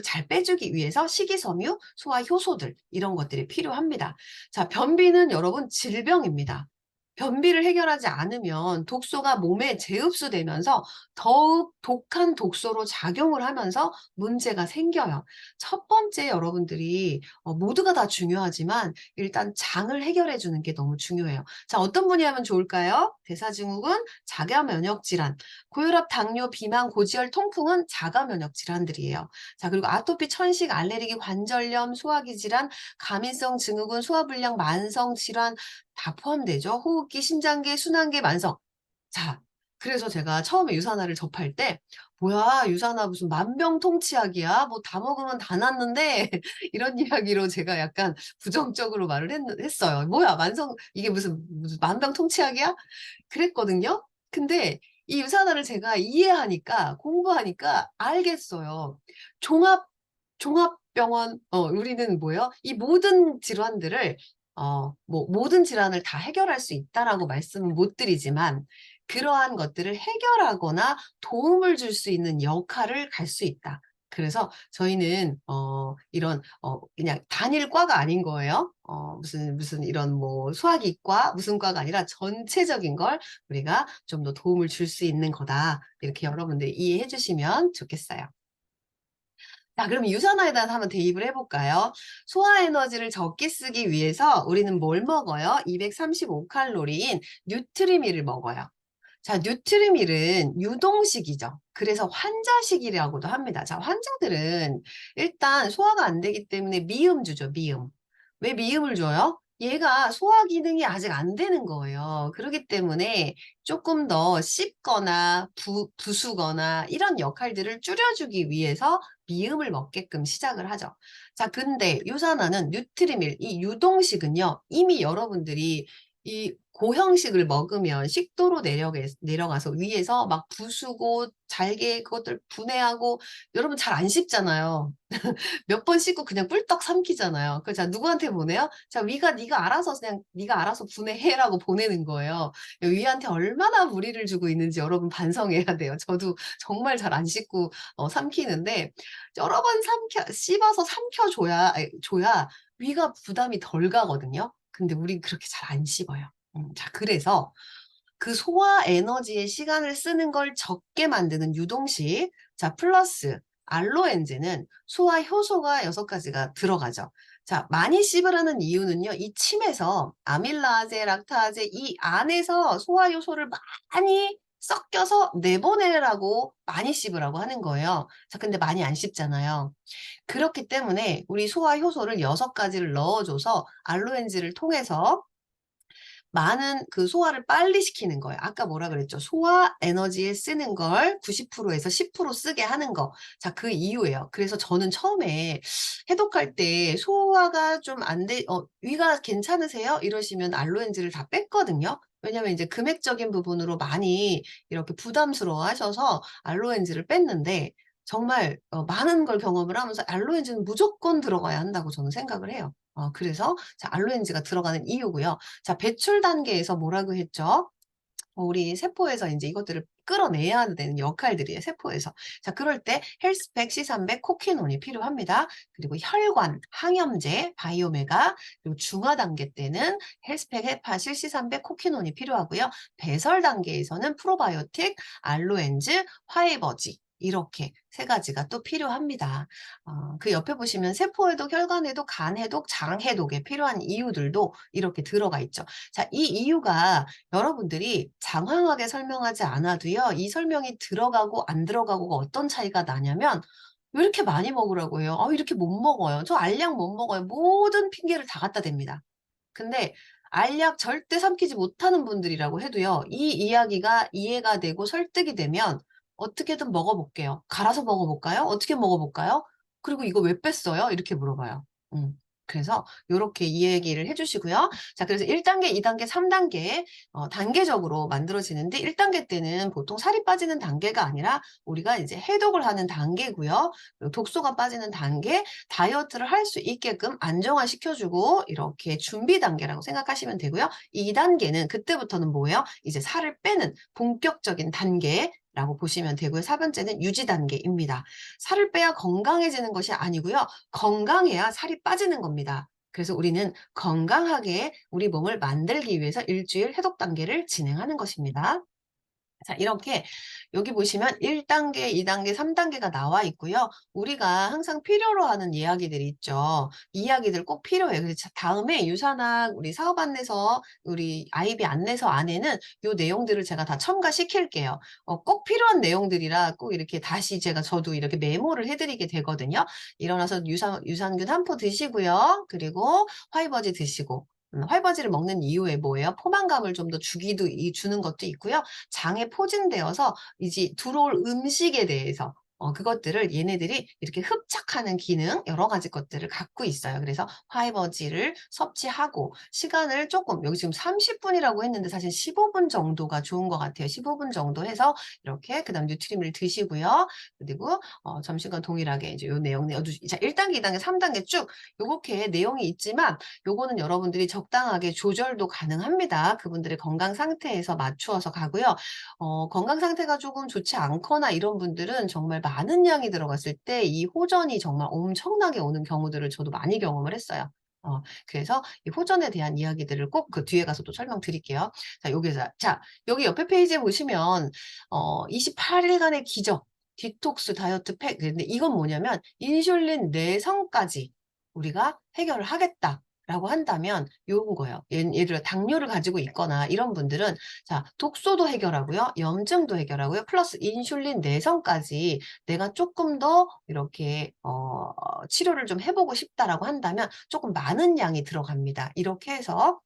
잘 빼주기 위해서 식이섬유, 소화 효소들 이런 것들이 필요합니다. 자, 변비는 여러분 질병입니다. 변비를 해결하지 않으면 독소가 몸에 재흡수되면서 더욱 독한 독소로 작용을 하면서 문제가 생겨요. 첫 번째 여러분들이 모두가 다 중요하지만 일단 장을 해결해 주는 게 너무 중요해요. 자, 어떤 분이 하면 좋을까요? 대사증후군, 자가 면역 질환, 고혈압, 당뇨, 비만, 고지혈, 통풍은 자가 면역 질환들이에요. 자, 그리고 아토피, 천식, 알레르기, 관절염, 소화기 질환, 가민성 증후군, 소화불량, 만성 질환 다 포함되죠. 호흡기, 심장계, 순환계, 만성. 자, 그래서 제가 처음에 유산화를 접할 때 뭐야, 유산화 무슨 만병통치약이야? 뭐 다 먹으면 다 낫는데 이런 이야기로 제가 약간 부정적으로 말을 했어요. 뭐야, 이게 무슨 만병통치약이야? 그랬거든요. 근데 이 유산화를 제가 이해하니까 공부하니까 알겠어요. 종합 종합병원 우리는 뭐예요? 이 모든 질환들을 뭐 모든 질환을 다 해결할 수 있다라고 말씀은 못 드리지만 그러한 것들을 해결하거나 도움을 줄 수 있는 역할을 갈 수 있다. 그래서 저희는 이런 그냥 단일 과가 아닌 거예요. 무슨 이런 뭐 소화기과 무슨 과가 아니라 전체적인 걸 우리가 좀 더 도움을 줄 수 있는 거다. 이렇게 여러분들이 이해해 주시면 좋겠어요. 자, 그럼 유산화에 대해서 한번 대입을 해볼까요? 소화 에너지를 적게 쓰기 위해서 우리는 뭘 먹어요? 235칼로리인 뉴트리밀을 먹어요. 자, 뉴트리밀은 유동식이죠. 그래서 환자식이라고도 합니다. 자, 환자들은 일단 소화가 안 되기 때문에 미음 주죠, 미음. 왜 미음을 줘요? 얘가 소화 기능이 아직 안 되는 거예요. 그렇기 때문에 조금 더 씹거나 부수거나 이런 역할들을 줄여주기 위해서 미음을 먹게끔 시작을 하죠. 자, 근데 유산화는 뉴트리밀, 이 유동식은요, 이미 여러분들이 이 고형식을 먹으면 식도로 내려가서 위에서 막 부수고 잘게 그것들 분해하고 여러분 잘 안 씹잖아요. 몇 번 씹고 그냥 꿀떡 삼키잖아요. 그 자 누구한테 보내요? 자 위가 네가 알아서 분해해라고 보내는 거예요. 위한테 얼마나 무리를 주고 있는지 여러분 반성해야 돼요. 저도 정말 잘 안 씹고 삼키는데 여러 번 씹어서 줘야 위가 부담이 덜 가거든요. 근데 우린 그렇게 잘 안 씹어요. 자, 그래서 그 소화 에너지의 시간을 쓰는 걸 적게 만드는 유동식, 자, 플러스 알로엔제는 소화 효소가 6가지가 들어가죠. 자, 많이 씹으라는 이유는요, 이 침에서 아밀라제, 락타제 이 안에서 소화 효소를 많이 섞여서 내보내라고 많이 씹으라고 하는 거예요. 자, 근데 많이 안 씹잖아요. 그렇기 때문에 우리 소화 효소를 6가지를 넣어줘서 알로엔즈를 통해서 많은 그 소화를 빨리 시키는 거예요. 아까 뭐라 그랬죠? 소화 에너지에 쓰는 걸 90%에서 10% 쓰게 하는 거. 자, 그 이유예요. 그래서 저는 처음에 해독할 때 소화가 좀 위가 괜찮으세요? 이러시면 알로엔즈를 다 뺐거든요. 왜냐면 이제 금액적인 부분으로 많이 이렇게 부담스러워 하셔서 알로엔즈를 뺐는데 정말 많은 걸 경험을 하면서 알로엔즈는 무조건 들어가야 한다고 저는 생각을 해요. 그래서 자, 알로엔즈가 들어가는 이유고요. 자, 배출 단계에서 뭐라고 했죠? 우리 세포에서 이제 이것들을 끌어내야 되는 역할들이에요, 세포에서. 자, 그럴 때 헬스팩, C300, 코키논이 필요합니다. 그리고 혈관, 항염제, 바이오메가, 그리고 중화 단계 때는 헬스팩, 헤파실, C300, 코키논이 필요하고요. 배설 단계에서는 프로바이오틱, 알로엔즈, 화이버지 이렇게 3가지가 또 필요합니다. 그 옆에 보시면 세포해독, 혈관해독, 간해독, 장해독에 필요한 이유들도 이렇게 들어가 있죠. 자, 이 이유가 여러분들이 장황하게 설명하지 않아도요. 이 설명이 들어가고 안 들어가고가 어떤 차이가 나냐면 왜 이렇게 많이 먹으라고 해요? 이렇게 못 먹어요. 저 알약 못 먹어요. 모든 핑계를 다 갖다 댑니다. 근데 알약 절대 삼키지 못하는 분들이라고 해도요. 이 이야기가 이해가 되고 설득이 되면 어떻게든 먹어볼게요. 갈아서 먹어볼까요? 어떻게 먹어볼까요? 그리고 이거 왜 뺐어요? 이렇게 물어봐요. 음. 그래서 요렇게 이 얘기를 해주시고요. 자, 그래서 1단계, 2단계, 3단계 단계적으로 만들어지는데 1단계 때는 보통 살이 빠지는 단계가 아니라 우리가 이제 해독을 하는 단계고요. 그리고 독소가 빠지는 단계, 다이어트를 할 수 있게끔 안정화시켜주고 이렇게 준비 단계라고 생각하시면 되고요. 2단계는 그때부터는 뭐예요? 이제 살을 빼는 본격적인 단계라고 보시면 되고요. 4번째는 유지 단계입니다. 살을 빼야 건강해지는 것이 아니고요. 건강해야 살이 빠지는 겁니다. 그래서 우리는 건강하게 우리 몸을 만들기 위해서 일주일 해독 단계를 진행하는 것입니다. 자, 이렇게 여기 보시면 1단계, 2단계, 3단계가 나와 있고요. 우리가 항상 필요로 하는 이야기들이 있죠. 이야기들 꼭 필요해요. 그래서 다음에 유산학 우리 사업 안내서, 우리 아이비 안내서 안에는 요 내용들을 제가 다 첨가시킬게요. 꼭 필요한 내용들이라 꼭 이렇게 다시 저도 이렇게 메모를 해드리게 되거든요. 일어나서 유산균 한 포 드시고요. 그리고 화이버지 드시고. 화이버지를 먹는 이유에 뭐예요? 포만감을 좀 더 주는 것도 있고요. 장에 포진되어서 이제 들어올 음식에 대해서 그것들을 얘네들이 이렇게 흡착하는 기능 여러 가지 것들을 갖고 있어요. 그래서 화이버지를 섭취하고 시간을 조금 여기 지금 30분이라고 했는데 사실 15분 정도가 좋은 것 같아요. 15분 정도 해서 이렇게 그다음 뉴트림을 드시고요. 그리고 점심과 동일하게 이제 요 내용 내어두시. 자, 1단계, 2단계, 3단계 쭉 요렇게 내용이 있지만 요거는 여러분들이 적당하게 조절도 가능합니다. 그분들의 건강 상태에서 맞추어서 가고요. 건강 상태가 조금 좋지 않거나 이런 분들은 정말 많은 양이 들어갔을 때 이 호전이 정말 엄청나게 오는 경우들을 저도 많이 경험을 했어요. 그래서 이 호전에 대한 이야기들을 꼭 그 뒤에 가서 또 설명드릴게요. 자, 여기서 자, 여기 옆에 페이지에 보시면 28일간의 기적 디톡스 다이어트 팩. 근데 이건 뭐냐면 인슐린 내성까지 우리가 해결을 하겠다라고 한다면 요런 거예요. 예를 들어 당뇨를 가지고 있거나 이런 분들은 자, 독소도 해결하고요. 염증도 해결하고요. 플러스 인슐린 내성까지 내가 조금 더 이렇게 치료를 좀 해보고 싶다라고 한다면 조금 많은 양이 들어갑니다. 이렇게 해서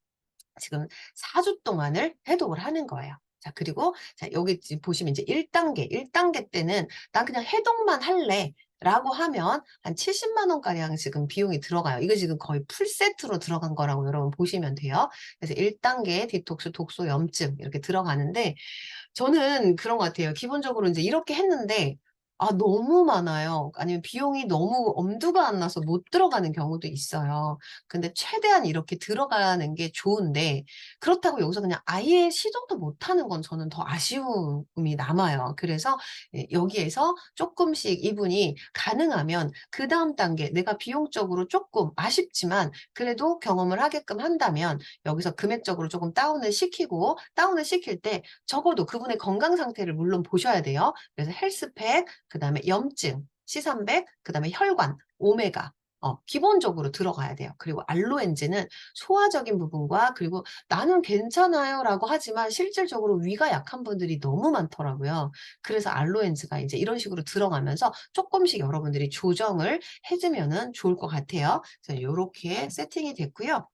지금 4주 동안을 해독을 하는 거예요. 자, 그리고 자, 여기 지금 보시면 이제 1단계 때는 난 그냥 해독만 할래. 라고 하면 한 70만 원가량 지금 비용이 들어가요. 이거 지금 거의 풀세트로 들어간 거라고 여러분 보시면 돼요. 그래서 1단계 디톡스, 독소, 염증 이렇게 들어가는데 저는 그런 것 같아요. 기본적으로 이제 이렇게 했는데 너무 많아요. 아니면 비용이 너무 엄두가 안 나서 못 들어가는 경우도 있어요. 근데 최대한 이렇게 들어가는 게 좋은데 그렇다고 여기서 그냥 아예 시도도 못 하는 건 저는 더 아쉬움이 남아요. 그래서 여기에서 조금씩 이분이 가능하면 그다음 단계 내가 비용적으로 조금 아쉽지만 그래도 경험을 하게끔 한다면 여기서 금액적으로 조금 다운을 시키고 다운을 시킬 때 적어도 그분의 건강 상태를 물론 보셔야 돼요. 그래서 헬스팩, 그다음에 염증, C300, 그다음에 혈관, 오메가 기본적으로 들어가야 돼요. 그리고 알로엔즈는 소화적인 부분과 그리고 나는 괜찮아요라고 하지만 실질적으로 위가 약한 분들이 너무 많더라고요. 그래서 알로엔즈가 이제 이런 식으로 들어가면서 조금씩 여러분들이 조정을 해주면은 좋을 것 같아요. 그래서 이렇게 세팅이 됐고요.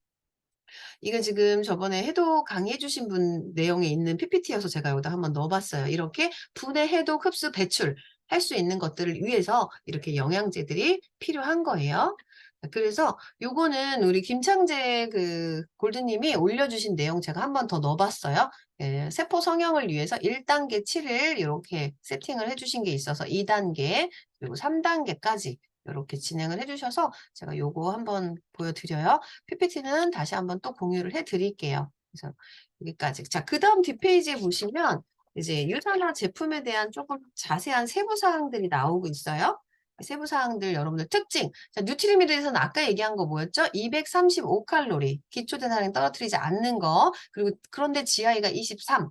이거 지금 저번에 해독 강의해 주신 분 내용에 있는 PPT여서 제가 여기다 한번 넣어봤어요. 이렇게 분해, 해독, 흡수, 배출 할 수 있는 것들을 위해서 이렇게 영양제들이 필요한 거예요. 그래서 요거는 우리 김창재 그 골드님이 올려주신 내용 제가 한 번 더 넣어봤어요. 세포 성형을 위해서 1단계 7일 이렇게 세팅을 해주신 게 있어서 2단계 그리고 3단계까지 이렇게 진행을 해주셔서 제가 요거 한번 보여드려요. PPT는 다시 한번 또 공유를 해드릴게요. 그래서 여기까지. 자, 그 다음 뒷페이지에 보시면 이제 유산화 제품에 대한 조금 자세한 세부 사항들이 나오고 있어요. 세부 사항들 여러분들 특징. 자, 뉴트리미에 대해서는 아까 얘기한 거 뭐였죠? 235칼로리. 기초 대사량 떨어뜨리지 않는 거. 그리고 그런데 GI가 23.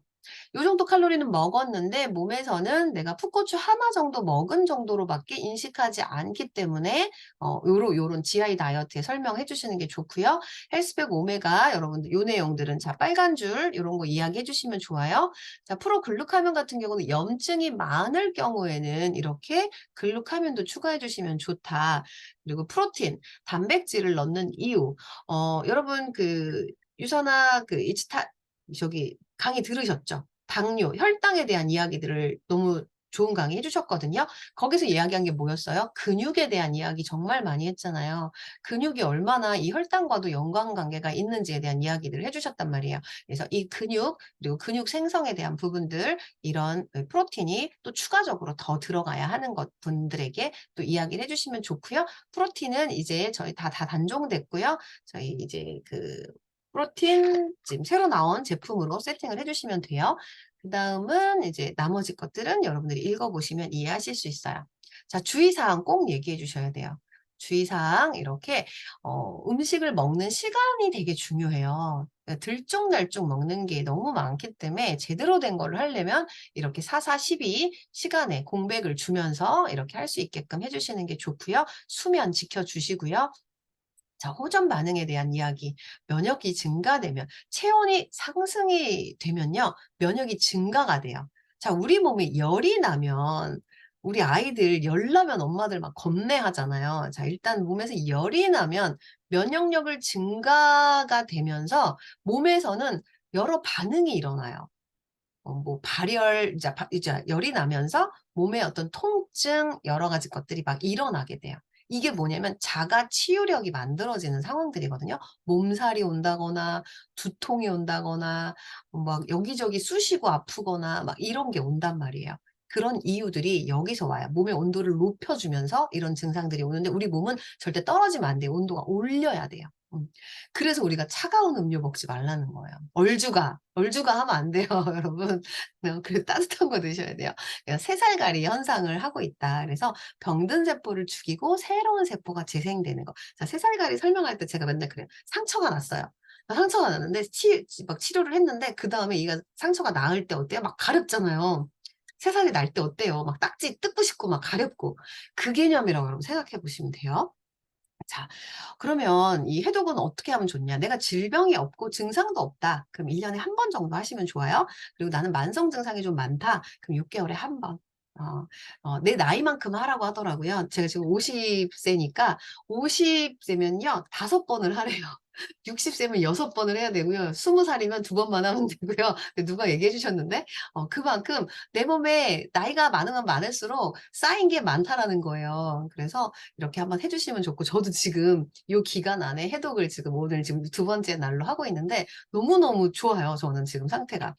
요 정도 칼로리는 먹었는데 몸에서는 내가 풋고추 하나 정도 먹은 정도로밖에 인식하지 않기 때문에 요런 GI 다이어트에 설명해 주시는 게 좋고요. 헬스백 오메가 여러분들 요 내용들은 자 빨간 줄 요런 거 이야기해 주시면 좋아요. 자 프로글루카면 같은 경우는 염증이 많을 경우에는 이렇게 글루카면도 추가해 주시면 좋다. 그리고 프로틴, 단백질을 넣는 이유. 여러분 그 유선화 그 이치타 저기 강의 들으셨죠? 당뇨, 혈당에 대한 이야기들을 너무 좋은 강의 해주셨거든요. 거기서 이야기한 게 뭐였어요? 근육에 대한 이야기 정말 많이 했잖아요. 근육이 얼마나 이 혈당과도 연관관계가 있는지에 대한 이야기들을 해주셨단 말이에요. 그래서 이 근육, 그리고 근육 생성에 대한 부분들, 이런 프로틴이 또 추가적으로 더 들어가야 하는 것 분들에게 또 이야기를 해주시면 좋고요. 프로틴은 이제 저희 다 단종됐고요. 저희 이제 그 프로틴 지금 새로 나온 제품으로 세팅을 해주시면 돼요. 그 다음은 이제 나머지 것들은 여러분들이 읽어보시면 이해하실 수 있어요. 자, 주의사항 꼭 얘기해 주셔야 돼요. 주의사항 이렇게 음식을 먹는 시간이 되게 중요해요. 그러니까 들쭉날쭉 먹는 게 너무 많기 때문에 제대로 된 걸 하려면 이렇게 4-4-12 시간에 공백을 주면서 이렇게 할 수 있게끔 해주시는 게 좋고요. 수면 지켜주시고요. 자, 호전 반응에 대한 이야기. 면역이 증가되면, 체온이 상승이 되면요, 면역이 증가가 돼요. 자, 우리 몸에 열이 나면, 우리 아이들 열 나면 엄마들 막 겁내하잖아요. 자, 일단 몸에서 열이 나면 면역력을 증가가 되면서 몸에서는 여러 반응이 일어나요. 뭐 발열, 이제 열이 나면서 몸에 어떤 통증, 여러 가지 것들이 막 일어나게 돼요. 이게 뭐냐면 자가 치유력이 만들어지는 상황들이거든요. 몸살이 온다거나 두통이 온다거나 막 여기저기 쑤시고 아프거나 막 이런 게 온단 말이에요. 그런 이유들이 여기서 와요. 몸의 온도를 높여주면서 이런 증상들이 오는데 우리 몸은 절대 떨어지면 안 돼요. 온도가 올려야 돼요. 그래서 우리가 차가운 음료 먹지 말라는 거예요. 얼죽아 하면 안 돼요, 여러분. 그래서 따뜻한 거 드셔야 돼요. 그러니까 새살갈이 현상을 하고 있다. 그래서 병든 세포를 죽이고 새로운 세포가 재생되는 거. 자, 새살갈이 설명할 때 제가 맨날 그래요. 상처가 났어요. 상처가 났는데 막 치료를 했는데 그 다음에 이가 상처가 나을 때 어때요? 막 가렵잖아요. 새살이 날 때 어때요? 막 딱지 뜯고 싶고 막 가렵고 그 개념이라고 여러분 생각해 보시면 돼요. 자, 그러면 이 해독은 어떻게 하면 좋냐? 내가 질병이 없고 증상도 없다. 그럼 1년에 한 번 정도 하시면 좋아요. 그리고 나는 만성 증상이 좀 많다. 그럼 6개월에 한 번. 내 나이만큼 하라고 하더라고요. 제가 지금 50세니까 50세면요, 5번을 하래요. 60세면 6번을 해야 되고요. 20살이면 2번만 하면 되고요. 누가 얘기해 주셨는데, 그만큼 내 몸에 나이가 많으면 많을수록 쌓인 게 많다라는 거예요. 그래서 이렇게 한번 해주시면 좋고, 저도 지금 이 기간 안에 해독을 지금 오늘 지금 2번째 날로 하고 있는데, 너무너무 좋아요. 저는 지금 상태가.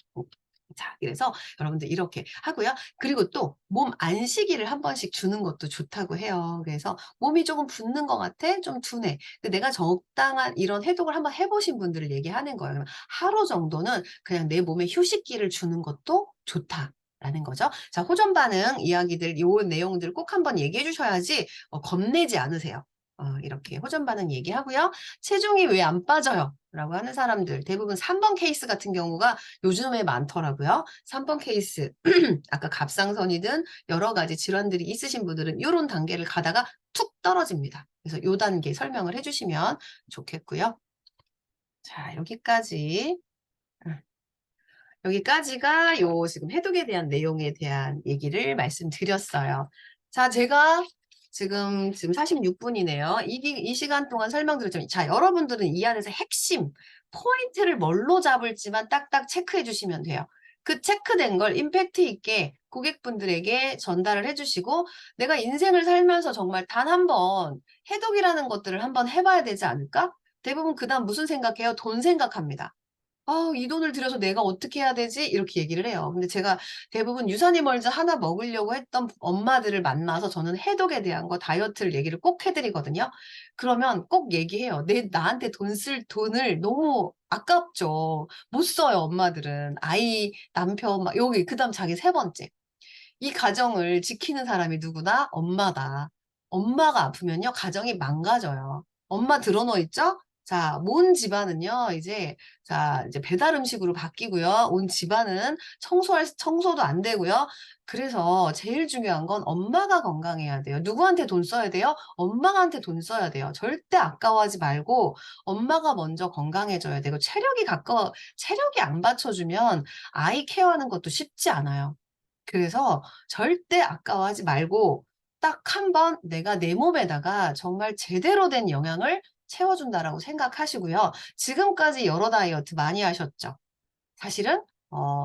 자, 그래서 여러분들 이렇게 하고요. 그리고 또 몸 안식일을 한 번씩 주는 것도 좋다고 해요. 그래서 몸이 조금 붓는 것 같아? 좀 둔해. 근데 내가 적당한 이런 해독을 한번 해보신 분들을 얘기하는 거예요. 그러면 하루 정도는 그냥 내 몸에 휴식기를 주는 것도 좋다. 라는 거죠. 자, 호전 반응 이야기들, 요 내용들 꼭 한번 얘기해 주셔야지 겁내지 않으세요. 이렇게 호전 반응 얘기하고요. 체중이 왜 안 빠져요? 라고 하는 사람들, 대부분 3번 케이스 같은 경우가 요즘에 많더라고요. 3번 케이스, 아까 갑상선이든 여러 가지 질환들이 있으신 분들은 이런 단계를 가다가 툭 떨어집니다. 그래서 요 단계 설명을 해주시면 좋겠고요. 자, 여기까지. 여기까지가 요 지금 해독에 대한 내용에 대한 얘기를 말씀드렸어요. 자, 제가 지금 46분이네요. 이 시간 동안 설명드렸지만, 자, 여러분들은 이 안에서 핵심, 포인트를 뭘로 잡을지만 딱딱 체크해 주시면 돼요. 그 체크된 걸 임팩트 있게 고객분들에게 전달을 해주시고, 내가 인생을 살면서 정말 단 한 번 해독이라는 것들을 한번 해봐야 되지 않을까? 대부분 그 다음 무슨 생각해요? 돈 생각합니다. 이 돈을 들여서 내가 어떻게 해야 되지? 이렇게 얘기를 해요. 근데 제가 대부분 유산이멀즈 하나 먹으려고 했던 엄마들을 만나서 저는 해독에 대한 거, 다이어트를 얘기를 꼭 해드리거든요. 그러면 꼭 얘기해요. 나한테 돈 쓸 돈을 너무 아깝죠. 못 써요, 엄마들은. 아이, 남편, 막 여기, 그 다음 자기 세 번째. 이 가정을 지키는 사람이 누구나 엄마다. 엄마가 아프면요, 가정이 망가져요. 엄마 들어놓 있죠? 자, 온 집안은요, 이제 배달 음식으로 바뀌고요. 온 집안은 청소도 안 되고요. 그래서 제일 중요한 건 엄마가 건강해야 돼요. 누구한테 돈 써야 돼요? 엄마한테 돈 써야 돼요. 절대 아까워하지 말고 엄마가 먼저 건강해져야 되고, 체력이 안 받쳐주면 아이 케어하는 것도 쉽지 않아요. 그래서 절대 아까워하지 말고 딱 한 번 내가 내 몸에다가 정말 제대로 된 영양을 채워준다라고 생각하시고요. 지금까지 여러 다이어트 많이 하셨죠? 사실은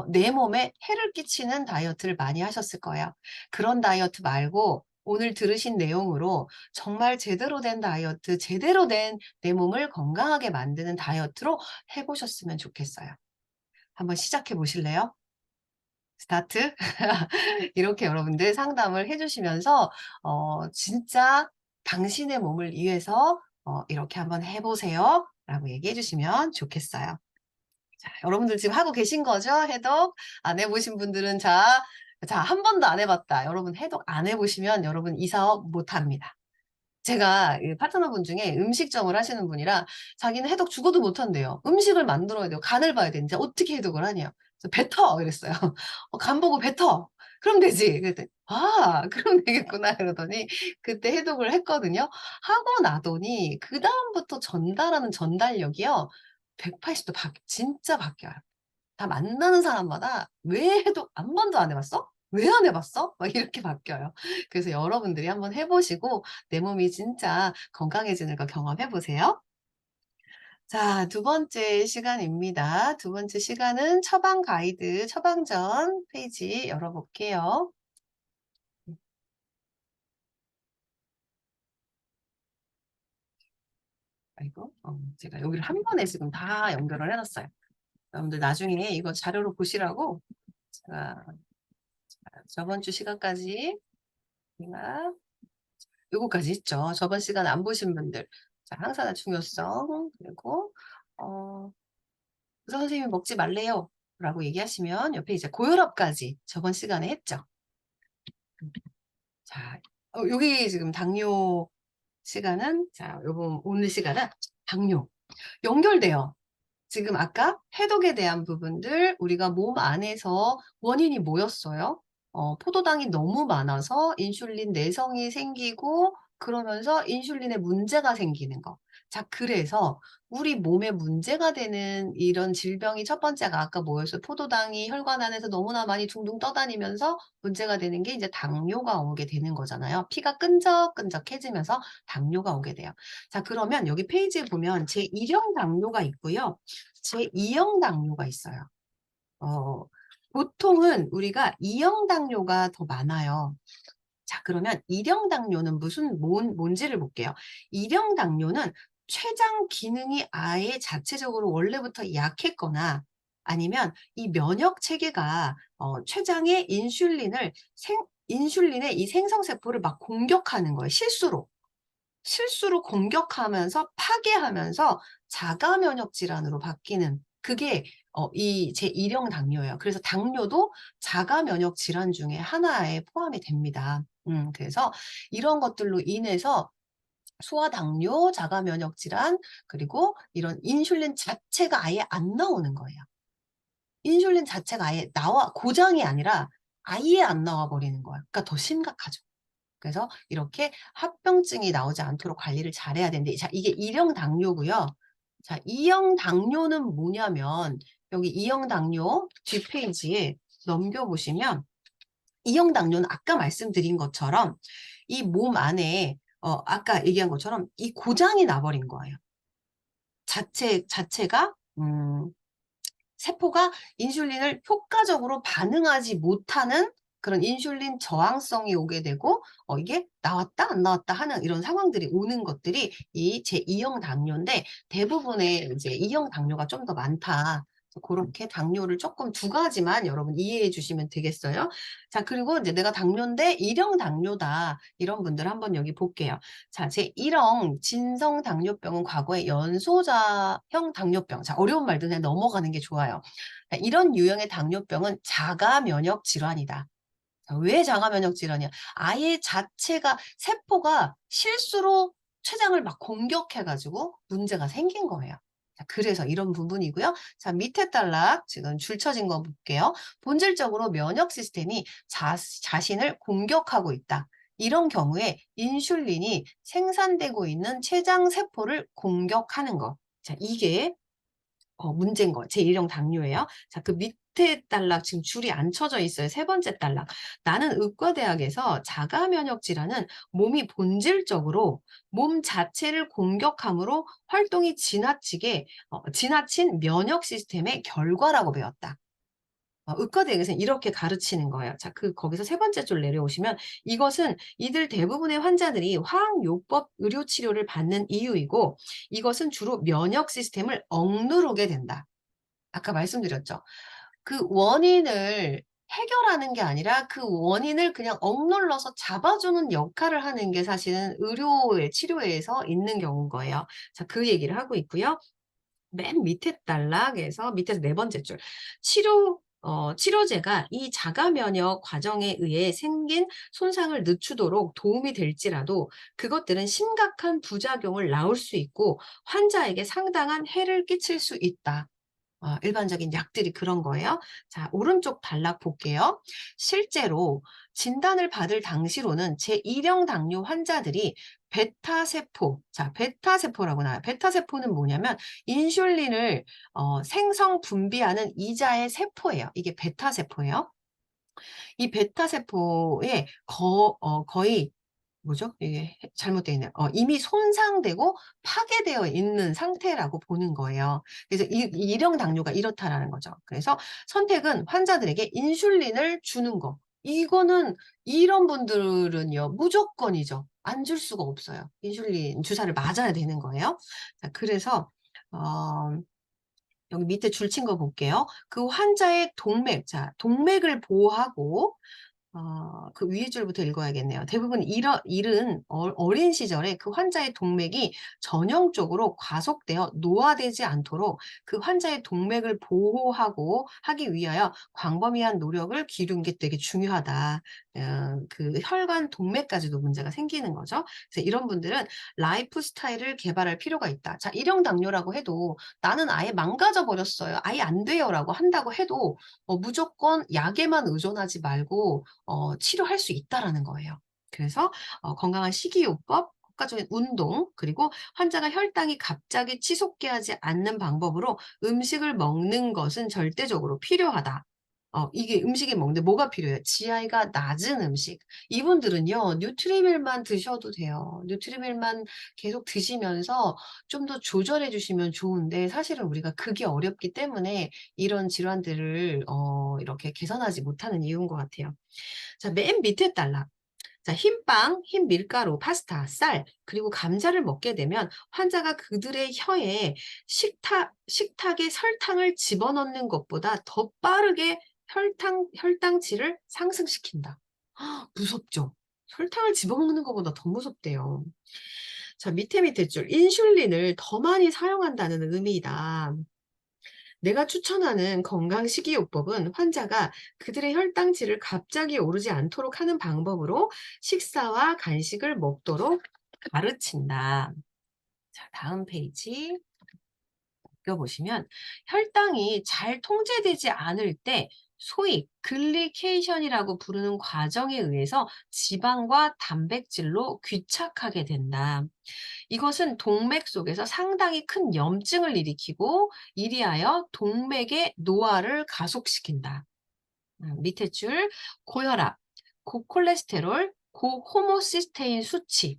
내 몸에 해를 끼치는 다이어트를 많이 하셨을 거예요. 그런 다이어트 말고 오늘 들으신 내용으로 정말 제대로 된 다이어트, 제대로 된 내 몸을 건강하게 만드는 다이어트로 해 보셨으면 좋겠어요. 한번 시작해 보실래요? 스타트. 이렇게 여러분들 상담을 해 주시면서 진짜 당신의 몸을 위해서 "이렇게 한번 해 보세요."라고 얘기해 주시면 좋겠어요. 자, 여러분들 지금 하고 계신 거죠? 해독 안 해 보신 분들은 한 번도 안 해 봤다. 여러분 해독 안 해 보시면 여러분 이 사업 못 합니다. 제가 이 파트너분 중에 음식점을 하시는 분이라 자기는 해독 죽어도 못 한대요. 음식을 만들어야 돼요. 간을 봐야 되는데 어떻게 해독을 하냐. 그래서 "뱉어." 이랬어요. "간 보고 뱉어. 그럼 되지." 그랬더니 "아 그럼 되겠구나." 이러더니 그때 해독을 했거든요. 하고 나더니 그다음부터 전달하는 전달력이요. 180도 진짜 바뀌어요. 다 만나는 사람마다 "왜 해독 한 번도 안 해 봤어? 왜 안 해 봤어?" 막 이렇게 바뀌어요. 그래서 여러분들이 한번 해 보시고 내 몸이 진짜 건강해지는 거 경험해 보세요. 자, 두 번째 시간입니다. 두 번째 시간은 처방 가이드 처방전 페이지 열어 볼게요. 아이고 제가 여기를 한 번에 지금 다 연결을 해 놨어요. 여러분들 나중에 이거 자료로 보시라고 제가 저번 주 시간까지 제가 요거까지 있죠. 저번 시간 안 보신 분들. 자, 항산화 중요성 그리고 어 "의사 선생님이 먹지 말래요." 라고 얘기하시면 옆에 이제 고혈압까지 저번 시간에 했죠. 음. 자, 여기 지금 당뇨 시간은 자 요번 오늘 시간은 당뇨 연결돼요. 지금 아까 해독에 대한 부분들 우리가 몸 안에서 원인이 뭐였어요? 포도당이 너무 많아서 인슐린 내성이 생기고 그러면서 인슐린에 문제가 생기는 거. 자, 그래서 우리 몸에 문제가 되는 이런 질병이 첫 번째가 아까 뭐였어요? 포도당이 혈관 안에서 너무나 많이 둥둥 떠다니면서 문제가 되는 게 이제 당뇨가 오게 되는 거잖아요. 피가 끈적끈적해지면서 당뇨가 오게 돼요. 자, 그러면 여기 페이지에 보면 제1형 당뇨가 있고요. 제2형 당뇨가 있어요. 어 보통은 우리가 2형 당뇨가 더 많아요. 자, 그러면 1형 당뇨는 뭔지를 볼게요. 1형 당뇨는 췌장 기능이 아예 자체적으로 원래부터 약했거나 아니면 이 면역 체계가 췌장의 인슐린의 이 생성 세포를 막 공격하는 거예요, 실수로. 실수로 공격하면서 파괴하면서 자가 면역 질환으로 바뀌는 그게 이 제1형 당뇨예요. 그래서 당뇨도 자가 면역 질환 중에 하나에 포함이 됩니다. 그래서 이런 것들로 인해서 소아 당뇨, 자가 면역 질환 그리고 이런 인슐린 자체가 아예 안 나오는 거예요. 인슐린 자체가 아예 고장이 아니라 아예 안 나와 버리는 거예요. 그러니까 더 심각하죠. 그래서 이렇게 합병증이 나오지 않도록 관리를 잘해야 되는데 자, 이게 1형 당뇨고요. 자, 2형 당뇨는 뭐냐면 여기 2형 당뇨 뒷페이지에 넘겨 보시면 2형 당뇨는 아까 말씀드린 것처럼 이 몸 안에 아까 얘기한 것처럼 이 고장이 나 버린 거예요. 자체가 세포가 인슐린을 효과적으로 반응하지 못하는 그런 인슐린 저항성이 오게 되고 이게 나왔다 안 나왔다 하는 이런 상황들이 오는 것들이 이 제2형 당뇨인데 대부분의 이제 2형 당뇨가 좀 더 많다. 고렇게 당뇨를 쪼끔 두 가지만 여러분 이해해 주시면 되겠어요. 자, 그리고 인제 '내가 당뇨인데 1형 당뇨다.' 이런 분들 한번 여기 볼게요. 자, 제1형 진성 당뇨병은 과거에 연소자형 당뇨병. 자, 어려운 말도 그냥 넘어가는 게 좋아요. 자, 이런 유형의 당뇨병은 자가 면역 질환이다. 자, 왜 자가 면역 질환이야? 아예 자체가 세포가 실수로 췌장을 막 공격해 가지고 문제가 생긴 거예요. 자, 그래서 이런 부분이고요. 자, 밑에 단락 지금 줄 쳐진 거 볼게요. 본질적으로 면역 시스템이 자신을 공격하고 있다. 이런 경우에 인슐린이 생산되고 있는 췌장 세포를 공격하는 거. 자, 이게 문제인 거예요. 제1형 당뇨예요. 자, 그 밑에 단락 지금 줄이 안 쳐져 있어요. 세 번째 단락. 나는 의과대학에서 자가 면역 질환은 몸이 본질적으로 몸 자체를 공격함으로 활동이 지나친 면역 시스템의 결과라고 배웠다. 의과대학에서는 이렇게 가르치는 거예요. 자, 거기서 세 번째 줄 내려오시면 이것은 이들 대부분의 환자들이 화학요법 의료 치료를 받는 이유이고 이것은 주로 면역 시스템을 억누르게 된다. 아까 말씀드렸죠. 그 원인을 해결하는 게 아니라 그 원인을 그냥 억눌러서 잡아주는 역할을 하는 게 사실은 의료의 치료에서 있는 경우인 거예요. 자, 그 얘기를 하고 있고요. 맨 밑에 단락에서 밑에서 네 번째 줄. 치료제가 이 자가 면역 과정에 의해 생긴 손상을 늦추도록 도움이 될지라도 그것들은 심각한 부작용을 낳을 수 있고 환자에게 상당한 해를 끼칠 수 있다. 일반적인 약들이 그런 거예요. 자, 오른쪽 단락 볼게요. 실제로 진단을 받을 당시로는 제1형 당뇨 환자들이 베타세포, 자, 베타세포라고 나와요. 베타세포는 뭐냐면 인슐린을 생성 분비하는 이자의 세포예요. 이게 베타세포예요. 이 베타세포의 거의 뭐죠? 이게 잘못되어 있네요. 이미 손상되고 파괴되어 있는 상태라고 보는 거예요. 그래서 일형 당뇨가 이렇다라는 거죠. 그래서 선택은 환자들에게 인슐린을 주는 거. 이거는 이런 분들은요, 무조건이죠. 안 줄 수가 없어요. 인슐린 주사를 맞아야 되는 거예요. 자, 그래서 어, 여기 밑에 줄 친 거 볼게요. 그 환자의 동맥, 자, 동맥을 보호하고 그 위에 줄부터 읽어야겠네요. 대부분 일은 어린 시절에 그 환자의 동맥이 전형적으로 과속되어 노화되지 않도록 그 환자의 동맥을 보호하고 하기 위하여 광범위한 노력을 기울인 게 되게 중요하다. 그 혈관 동맥까지도 문제가 생기는 거죠. 그래서 이런 분들은 라이프 스타일을 개발할 필요가 있다. 자, 일형 당뇨라고 해도 나는 아예 망가져 버렸어요. 아예 안 돼요라고 한다고 해도 무조건 약에만 의존하지 말고 치료할 수 있다라는 거예요. 그래서 건강한 식이요법, 효과적인 운동, 그리고 환자가 혈당이 갑자기 치솟게 하지 않는 방법으로 음식을 먹는 것은 절대적으로 필요하다. 이게 음식이 먹는데 뭐가 필요해요? GI가 낮은 음식. 이분들은요, 뉴트리밀만 드셔도 돼요. 뉴트리밀만 계속 드시면서 좀 더 조절해 주시면 좋은데 사실은 우리가 그게 어렵기 때문에 이런 질환들을 이렇게 개선하지 못하는 이유인 것 같아요. 자, 맨 밑에 단락. 자, 흰빵, 흰 밀가루, 파스타, 쌀, 그리고 감자를 먹게 되면 환자가 그들의 혀에 식탁에 설탕을 집어넣는 것보다 더 빠르게 혈당치를 상승시킨다. 무섭죠? 설탕을 집어먹는 것보다 더 무섭대요. 자, 밑에 줄. 인슐린을 더 많이 사용한다는 의미이다. 내가 추천하는 건강 식이요법은 환자가 그들의 혈당치를 갑자기 오르지 않도록 하는 방법으로 식사와 간식을 먹도록 가르친다. 자, 다음 페이지 보시면 혈당이 잘 통제되지 않을 때 소위 글리케이션이라고 부르는 과정에 의해서 지방과 단백질로 귀착하게 된다. 이것은 동맥 속에서 상당히 큰 염증을 일으키고 이리하여 동맥의 노화를 가속시킨다. 밑에 줄 고혈압, 고콜레스테롤, 고호모시스테인 수치.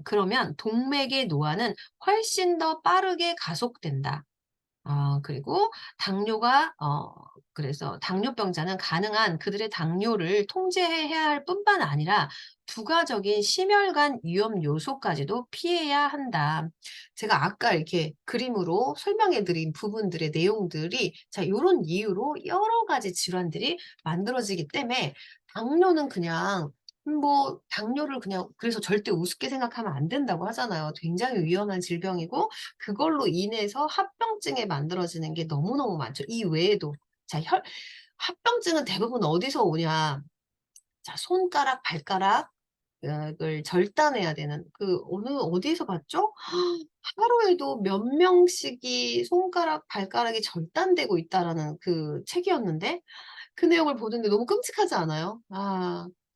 그러면 동맥의 노화는 훨씬 더 빠르게 가속된다. 그리고 그래서 당뇨병자는 가능한 그들의 당뇨를 통제해야 할 뿐만 아니라 부가적인 심혈관 위험 요소까지도 피해야 한다. 제가 아까 이렇게 그림으로 설명해 드린 부분들의 내용들이 자, 요런 이유로 여러 가지 질환들이 만들어지기 때문에 당뇨는 그냥 당뇨를 그냥 그래서 절대 우습게 생각하면 안 된다고 하잖아요. 굉장히 위험한 질병이고 그걸로 인해서 합병증에 만들어지는 게 너무너무 많죠. 이 외에도 자, 합병증은 대부분 어디서 오냐? 자, 손가락, 발가락 을 절단해야 되는 어디에서 봤죠? 하루에도 몇 명씩이 손가락, 발가락이 절단되고 있다라는 그 책이었는데 그 내용을 보는데 너무 끔찍하지 않아요?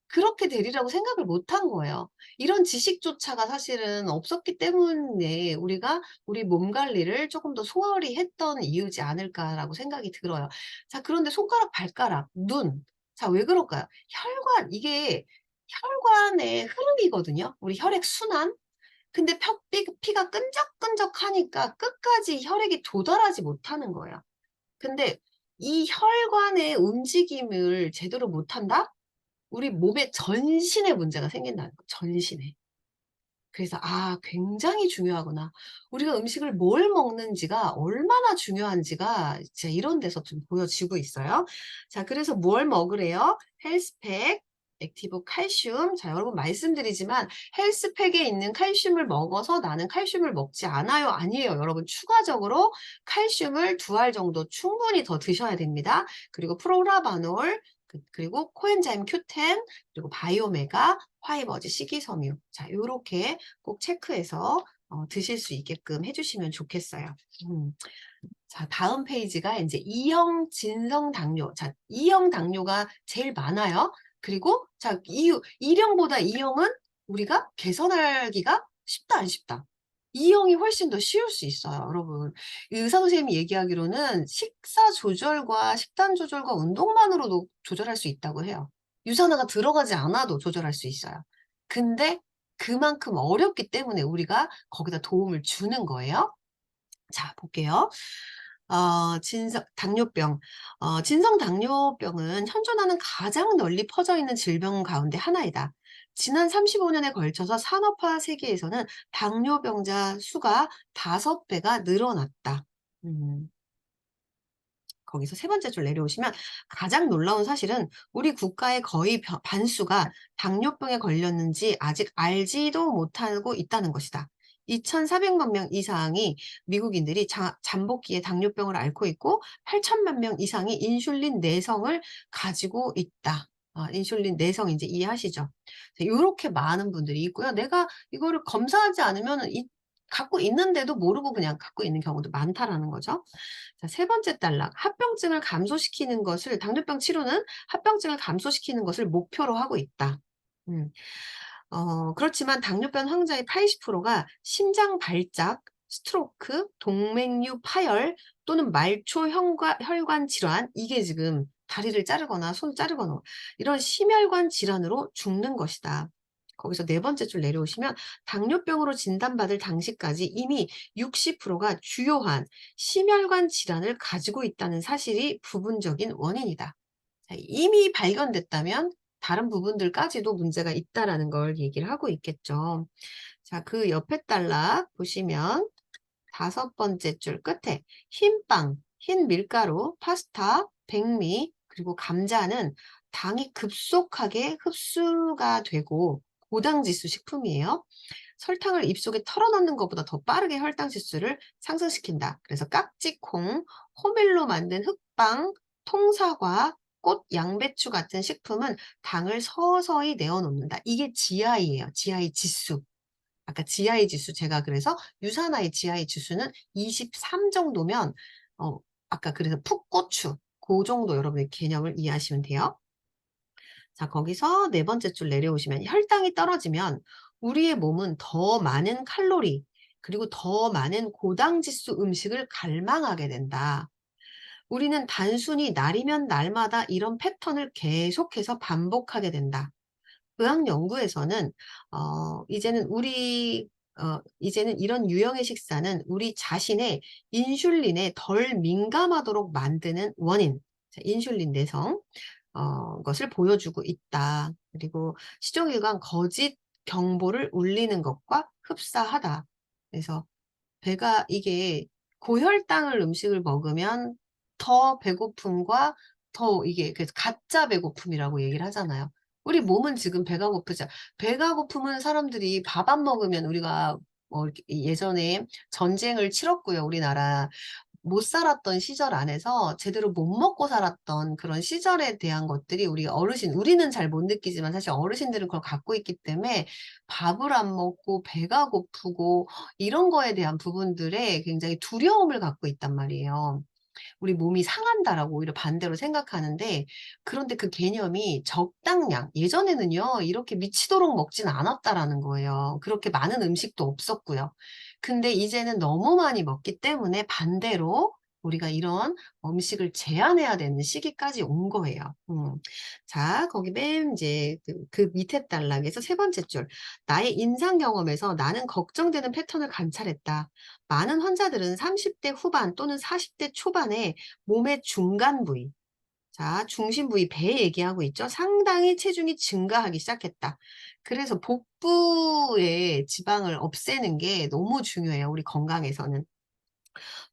그렇게 되리라고 생각을 못한 거예요. 이런 지식조차가 사실은 없었기 때문에 우리가 우리 몸 관리를 조금 더 소홀히 했던 이유지 않을까라고 생각이 들어요. 자, 그런데 손가락, 발가락, 눈. 자, 왜 그럴까요? 이게 혈관의 흐름이거든요. 우리 혈액 순환. 근데 피가 끈적끈적하니까 끝까지 혈액이 도달하지 못하는 거예요. 근데 이 혈관의 움직임을 제대로 못한다? 우리 몸의 전신에 문제가 생긴다는 거, 전신에. 그래서 굉장히 중요하구나. 우리가 음식을 뭘 먹는지가 얼마나 중요한지가 진짜 이런 데서 좀 보여지고 있어요. 자, 그래서 뭘 먹으래요? 헬스팩, 액티브 칼슘. 자, 여러분 말씀드리지만 헬스팩에 있는 칼슘을 먹어서 나는 칼슘을 먹지 않아요. 아니에요. 여러분 추가적으로 칼슘을 2알 정도 충분히 더 드셔야 됩니다. 그리고 프로라바놀, 그리고 코엔자임 Q10, 그리고 바이오메가, 화이버즈, 식이섬유. 자, 요렇게 꼭 체크해서 드실 수 있게끔 해주시면 좋겠어요. 자, 다음 페이지가 이제 2형 진성 당뇨. 자, 2형 당뇨가 제일 많아요. 그리고 자, 1형보다 2형은 우리가 개선하기가 쉽다, 안 쉽다. 2형이 훨씬 더 쉬울 수 있어요, 여러분. 의사 선생님이 얘기하기로는 식사 조절과 식단 조절과 운동만으로도 조절할 수 있다고 해요. 유산화가 들어가지 않아도 조절할 수 있어요. 근데 그만큼 어렵기 때문에 우리가 거기다 도움을 주는 거예요. 자, 볼게요. 당뇨병. 진성 당뇨병은 현존하는 가장 널리 퍼져 있는 질병 가운데 하나이다. 지난 35년에 걸쳐서 산업화 세계에서는 당뇨병자 수가 5배가 늘어났다. 거기서 세 번째 줄 내려오시면 가장 놀라운 사실은 우리 국가의 거의 반수가 당뇨병에 걸렸는지 아직 알지도 못하고 있다는 것이다. 2,400만 명 이상이 미국인들이 잠복기에 당뇨병을 앓고 있고 8천만 명 이상이 인슐린 내성을 가지고 있다. 인슐린 내성 이제 이해하시죠? 이렇게 많은 분들이 있고요. 내가 이거를 검사하지 않으면 갖고 있는데도 모르고 그냥 갖고 있는 경우도 많다라는 거죠. 자, 세 번째 단락. 합병증을 감소시키는 것을, 당뇨병 치료는 합병증을 감소시키는 것을 목표로 하고 있다. 음, 그렇지만 당뇨병 환자의 80%가 심장 발작, 스트로크, 동맥류 파열 또는 말초 혈관 질환, 이게 지금 다리를 자르거나 손 자르거나 이런 심혈관 질환으로 죽는 것이다. 거기서 네 번째 줄 내려오시면 당뇨병으로 진단받을 당시까지 이미 60%가 주요한 심혈관 질환을 가지고 있다는 사실이 부분적인 원인이다. 자, 이미 발견됐다면 다른 부분들까지도 문제가 있다라는 걸 얘기를 하고 있겠죠. 자, 그 옆에 단락 보시면 5번째 줄 끝에 흰빵, 흰 밀가루, 파스타, 백미, 그리고 감자는 당이 급속하게 흡수가 되고 고당지수 식품이에요. 설탕을 입속에 털어넣는 것보다 더 빠르게 혈당 지수를 상승시킨다. 그래서 깍지콩, 호밀로 만든 흑빵, 통사과, 꽃, 양배추 같은 식품은 당을 서서히 내어놓는다. 이게 GI예요. GI 지수. 아까 GI 지수 제가 그래서 유산화의 GI 지수는 23 정도면 아까 그래서 풋고추 그 정도 여러분의 개념을 이해하시면 돼요. 자, 거기서 네 번째 줄 내려오시면 혈당이 떨어지면 우리의 몸은 더 많은 칼로리 그리고 더 많은 고당지수 음식을 갈망하게 된다. 우리는 단순히 날이면 날마다 이런 패턴을 계속해서 반복하게 된다. 의학 연구에서는 이제는 이런 유형의 식사는 우리 자신의 인슐린에 덜 민감하도록 만드는 원인, 자, 인슐린 내성 것을 보여주고 있다. 그리고 시종일관 거짓 경보를 울리는 것과 흡사하다. 그래서 배가 이게 고혈당을 음식을 먹으면 더 배고픔과 더 이게 그래서 가짜 배고픔이라고 얘기를 하잖아요. 우리 몸은 지금 배가 고프죠. 배가 고프면 사람들이 밥 안 먹으면 우리가 이렇게 예전에 전쟁을 치렀고요. 우리나라 못 살았던 시절 안에서 제대로 못 먹고 살았던 그런 시절에 대한 것들이 우리는 잘 못 느끼지만 사실 어르신들은 그걸 갖고 있기 때문에 밥을 안 먹고 배가 고프고 이런 거에 대한 부분들에 굉장히 두려움을 갖고 있단 말이에요. 우리 몸이 상한다라고 오히려 반대로 생각하는데 그런데 그 개념이 적당량 예전에는요 이렇게 미치도록 먹진 않았다라는 거예요. 그렇게 많은 음식도 없었고요. 근데 이제는 너무 많이 먹기 때문에 반대로 우리가 이런 음식을 제한해야 되는 시기까지 온 거예요. 자, 거기 맨 이제 그 밑에 단락에서 세 번째 줄. 나의 임상 경험에서 나는 걱정되는 패턴을 관찰했다. 많은 환자들은 30대 후반 또는 40대 초반에 몸의 중간 부위, 자, 중심 부위 배 얘기하고 있죠. 상당히 체중이 증가하기 시작했다. 그래서 복부의 지방을 없애는 게 너무 중요해요. 우리 건강에서는.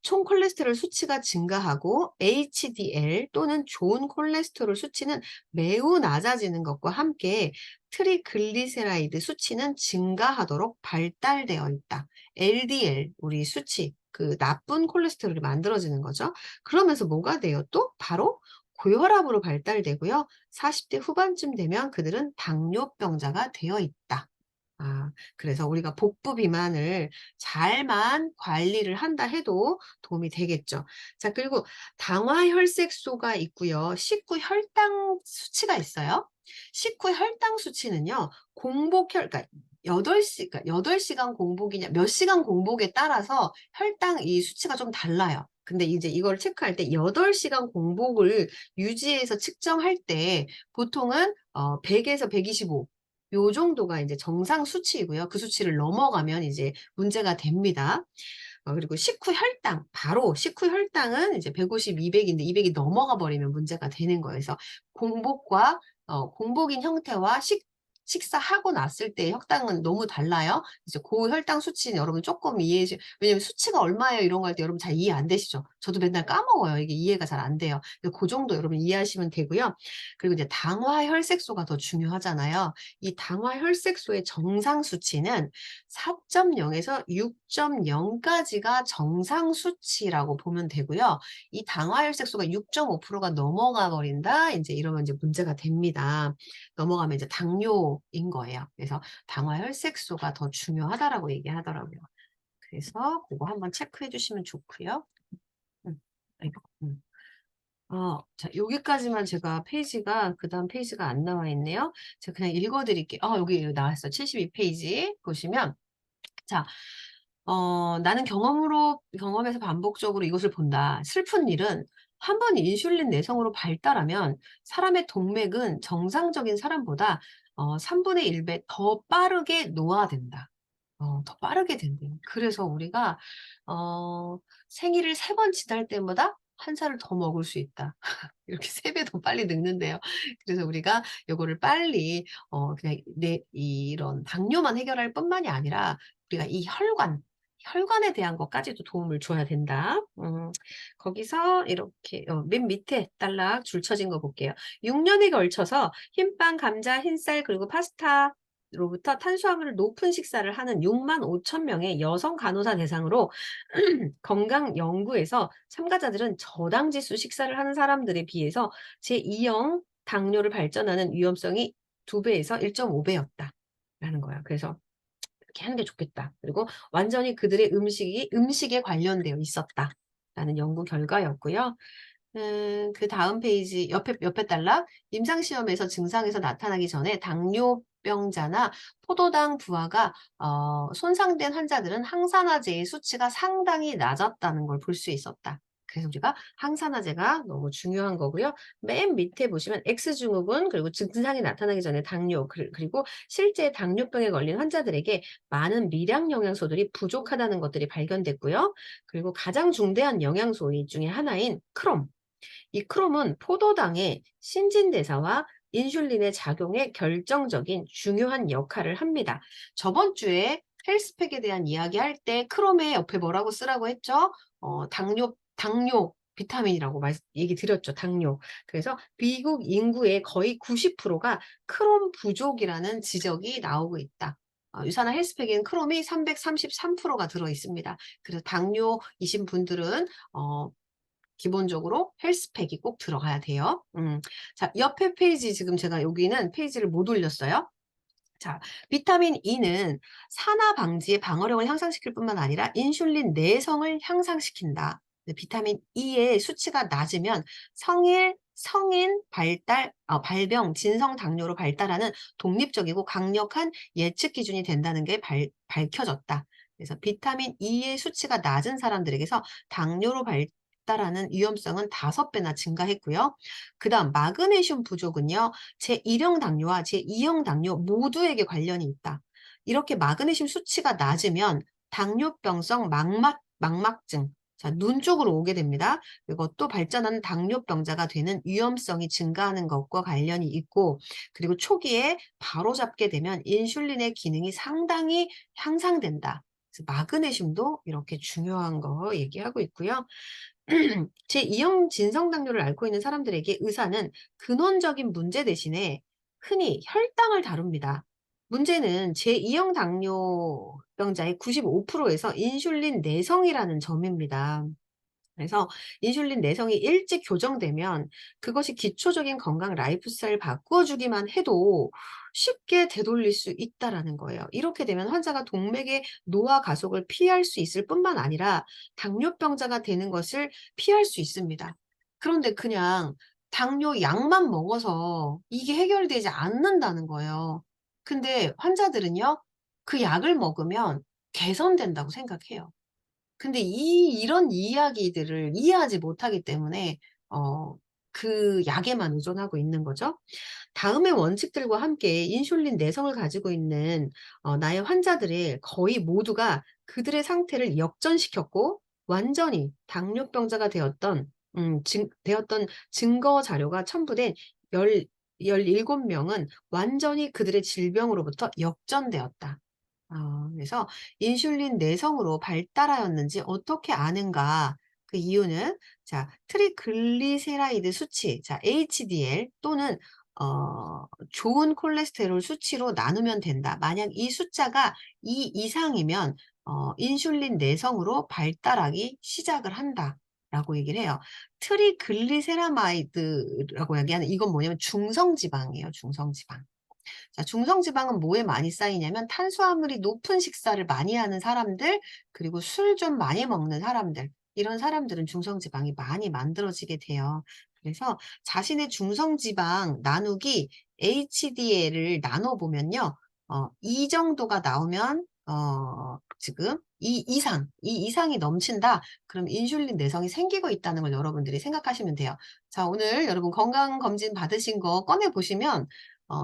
총 콜레스테롤 수치가 증가하고 HDL 또는 좋은 콜레스테롤 수치는 매우 낮아지는 것과 함께 트리글리세라이드 수치는 증가하도록 발달되어 있다. LDL 우리 수치 그 나쁜 콜레스테롤이 만들어지는 거죠. 그러면서 뭐가 돼요? 또 바로 고혈압으로 발달되고요. 40대 후반쯤 되면 그들은 당뇨병자가 되어 있다. 아, 그래서 우리가 복부 비만을 잘만 관리를 한다 해도 도움이 되겠죠. 자, 그리고 당화혈색소가 있고요. 식후 혈당 수치가 있어요. 식후 혈당 수치는요. 그러니까 8시간 공복이냐, 몇 시간 공복에 따라서 혈당 이 수치가 좀 달라요. 근데 이제 이걸 체크할 때 8시간 공복을 유지해서 측정할 때 보통은 100에서 125 요 정도가 이제 정상 수치이고요. 그 수치를 넘어가면 이제 문제가 됩니다. 그리고 식후 혈당, 바로 식후 혈당은 이제 150, 200인데 200이 넘어가 버리면 문제가 되는 거예요. 그래서 공복과 공복인 형태와 식사하고 났을 때 혈당은 너무 달라요. 이제 고혈당 수치는 여러분 조금 이해해 주세요. 왜냐면 수치가 얼마예요? 이런 거 할 때 여러분 잘 이해 안 되시죠? 저도 맨날 까먹어요. 이게 이해가 잘 안 돼요. 그 정도 여러분 이해하시면 되고요. 그리고 이제 당화혈색소가 더 중요하잖아요. 이 당화혈색소의 정상 수치는 4.0에서 6.0까지가 정상 수치라고 보면 되고요. 이 당화혈색소가 6.5%가 넘어가 버린다. 이제 이러면 이제 문제가 됩니다. 넘어가면 이제 당뇨인 거예요. 그래서 당화혈색소가 더 중요하다라고 얘기하더라고요. 그래서 그거 한번 체크해 주시면 좋고요. 아이고, 자, 여기까지만 제가 페이지가, 그 다음 페이지가 안 나와 있네요. 제가 그냥 읽어 드릴게요. 여기 나왔어. 72페이지 보시면. 자, 나는 경험에서 반복적으로 이것을 본다. 슬픈 일은 한 번 인슐린 내성으로 발달하면 사람의 동맥은 정상적인 사람보다 3분의 1배 더 빠르게 노화된다. 더 빠르게 된대요. 그래서 우리가, 생일을 3번 지날 때마다 한 살을 더 먹을 수 있다. 이렇게 3배 더 빨리 늙는데요. 그래서 우리가 요거를 빨리, 그냥 이런 당뇨만 해결할 뿐만이 아니라 우리가 이 혈관에 대한 것까지도 도움을 줘야 된다. 거기서 이렇게, 맨 밑에 딸락 줄 쳐진 거 볼게요. 6년에 걸쳐서 흰빵, 감자, 흰쌀, 그리고 파스타, 로부터 탄수화물 높은 식사를 하는 6만 5천 명의 여성 간호사 대상으로 건강 연구에서 참가자들은 저당 지수 식사를 하는 사람들에 비해서 제2형 당뇨를 발전하는 위험성이 2배에서 1.5배였다. 라는 거야. 그래서 이렇게 하는 게 좋겠다. 그리고 완전히 그들의 음식에 관련되어 있었다. 라는 연구 결과였고요. 그 다음 페이지 옆에 달락 임상시험에서 증상에서 나타나기 전에 당뇨병자나 포도당 부하가 손상된 환자들은 항산화제의 수치가 상당히 낮았다는 걸 볼 수 있었다. 그래서 우리가 항산화제가 너무 중요한 거고요. 맨 밑에 보시면 X증후군 그리고 증상이 나타나기 전에 당뇨 그리고 실제 당뇨병에 걸린 환자들에게 많은 미량 영양소들이 부족하다는 것들이 발견됐고요. 그리고 가장 중대한 영양소 중에 하나인 크롬. 이 크롬은 포도당의 신진대사와 인슐린의 작용에 결정적인 중요한 역할을 합니다. 저번 주에 헬스팩에 대한 이야기할 때 크롬의 옆에 뭐라고 쓰라고 했죠? 당뇨 비타민이라고 얘기 드렸죠. 당뇨. 그래서 미국 인구의 거의 90%가 크롬 부족이라는 지적이 나오고 있다. 유산화 헬스팩에는 크롬이 333%가 들어 있습니다. 그래서 당뇨이신 분들은 기본적으로 헬스팩이 꼭 들어가야 돼요. 자, 옆에 페이지 지금 제가 여기는 페이지를 못 올렸어요. 자, 비타민 E는 산화 방지의 방어력을 향상시킬 뿐만 아니라 인슐린 내성을 향상시킨다. 비타민 E의 수치가 낮으면 성인 발병, 진성 당뇨로 발달하는 독립적이고 강력한 예측 기준이 된다는 게 밝혀졌다. 그래서 비타민 E의 수치가 낮은 사람들에게서 당뇨로 발달하는 위험성은 5배나 증가했고요. 그다음 마그네슘 부족은요. 제1형 당뇨와 제2형 당뇨 모두에게 관련이 있다. 이렇게 마그네슘 수치가 낮으면 당뇨병성 망막증, 자, 눈 쪽으로 오게 됩니다. 이것도 발전하는 당뇨병자가 되는 위험성이 증가하는 것과 관련이 있고, 그리고 초기에 바로잡게 되면 인슐린의 기능이 상당히 향상된다. 그래서 마그네슘도 이렇게 중요한 거 얘기하고 있고요. 제2형 진성당뇨를 앓고 있는 사람들에게 의사는 근원적인 문제 대신에 흔히 혈당을 다룹니다. 문제는 제2형 당뇨병자의 95%에서 인슐린 내성이라는 점입니다. 그래서 인슐린 내성이 일찍 교정되면 그것이 기초적인 건강 라이프 스타일을 바꾸어주기만 해도 쉽게 되돌릴 수 있다라는 거예요. 이렇게 되면 환자가 동맥의 노화 가속을 피할 수 있을 뿐만 아니라 당뇨병자가 되는 것을 피할 수 있습니다. 그런데 그냥 당뇨 약만 먹어서 이게 해결되지 않는다는 거예요. 근데 환자들은요, 그 약을 먹으면 개선된다고 생각해요. 근데 이런 이야기들을 이해하지 못하기 때문에 어 그 약에만 의존하고 있는 거죠. 다음의 원칙들과 함께 인슐린 내성을 가지고 있는 나의 환자들의 거의 모두가 그들의 상태를 역전시켰고 완전히 당뇨병자가 되었던 증거 자료가 첨부된 열 17명은 완전히 그들의 질병으로부터 역전되었다. 그래서 인슐린 내성으로 발달하였는지 어떻게 아는가? 그 이유는 자, 트리글리세라이드 수치, 자, HDL 또는 좋은 콜레스테롤 수치로 나누면 된다. 만약 이 숫자가 2 이상이면 인슐린 내성으로 발달하기 시작을 한다라고 얘기를 해요. 트리글리세라마이드라고 얘기하는 이건 뭐냐면 중성지방이에요. 중성지방. 자, 중성지방은 뭐에 많이 쌓이냐면 탄수화물이 높은 식사를 많이 하는 사람들, 그리고 술 좀 많이 먹는 사람들, 이런 사람들은 중성지방이 많이 만들어지게 돼요. 그래서 자신의 중성지방 나누기 HDL을 나눠보면요. 이 정도가 나오면, 지금 이 이상이 넘친다? 그럼 인슐린 내성이 생기고 있다는 걸 여러분들이 생각하시면 돼요. 자, 오늘 여러분 건강검진 받으신 거 꺼내보시면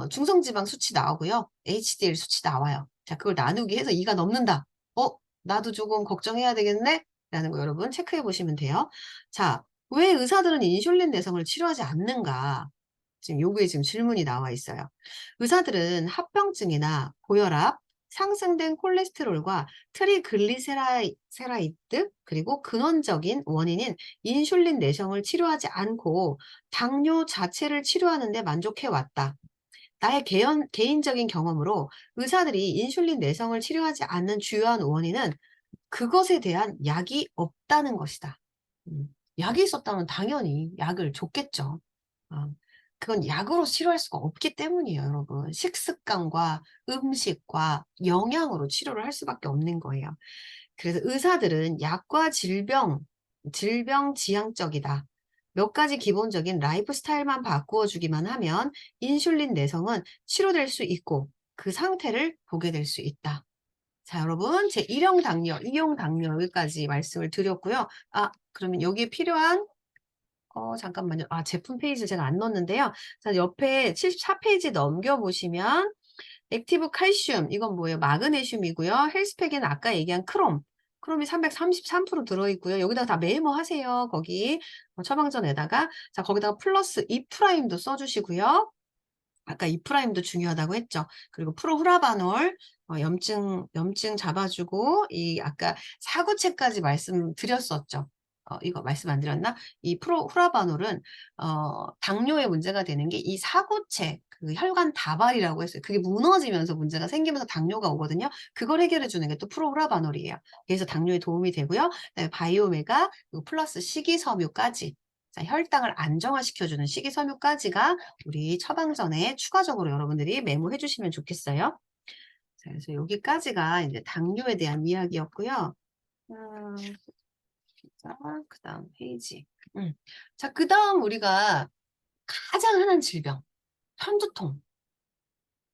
중성지방 수치 나오고요. HDL 수치 나와요. 자, 그걸 나누기 해서 2가 넘는다. 나도 조금 걱정해야 되겠네? 라는 거 여러분 체크해 보시면 돼요. 자, 왜 의사들은 인슐린 내성을 치료하지 않는가? 지금 요게 지금 질문이 나와 있어요. 의사들은 합병증이나 고혈압, 상승된 콜레스테롤과 트리글리세라이드 그리고 근원적인 원인인 인슐린 내성을 치료하지 않고 당뇨 자체를 치료하는 데 만족해 왔다. 나의 개인적인 경험으로 의사들이 인슐린 내성을 치료하지 않는 주요한 원인은 그것에 대한 약이 없다는 것이다. 약이 있었다면 당연히 약을 줬겠죠. 어, 그건 약으로 치료할 수가 없기 때문이에요, 여러분. 식습관과 음식과 영양으로 치료를 할 수밖에 없는 거예요. 그래서 의사들은 약과 질병 지향적이다. 몇 가지 기본적인 라이프 스타일만 바꾸어 주기만 하면 인슐린 내성은 치료될 수 있고 그 상태를 보게 될 수 있다. 자, 여러분, 제 1형 당뇨, 2형 당뇨 여기까지 말씀을 드렸고요. 그러면 여기에 필요한 잠깐만요. 제품 페이지 제가 안 넣었는데요. 자, 옆에 74페이지 넘겨보시면 액티브 칼슘, 이건 뭐예요? 마그네슘이고요. 헬스팩에는 아까 얘기한 크롬이 333% 들어있고요. 여기다가 다 메모하세요. 거기 처방전에다가. 자, 거기다가 플러스 2'도 써주시고요. 아까 2'도 중요하다고 했죠. 그리고 프로후라바놀, 염증 잡아주고, 아까 사구체까지 말씀드렸었죠. 이거 말씀 안 드렸나? 이 프로후라바놀은, 당뇨에 문제가 되는 게 이 사구체, 그 혈관 다발이라고 했어요. 그게 무너지면서 문제가 생기면서 당뇨가 오거든요. 그걸 해결해 주는 게 또 프로후라바놀이에요. 그래서 당뇨에 도움이 되고요. 그다음에 바이오메가, 그리고 플러스 식이섬유까지. 자, 혈당을 안정화시켜주는 식이섬유까지가 우리 처방전에 추가적으로 여러분들이 메모해 주시면 좋겠어요. 자, 그래서 여기까지가 이제 당뇨에 대한 이야기였고요. 자, 그 다음 페이지. 자, 그 다음 우리가 가장 흔한 질병, 편두통.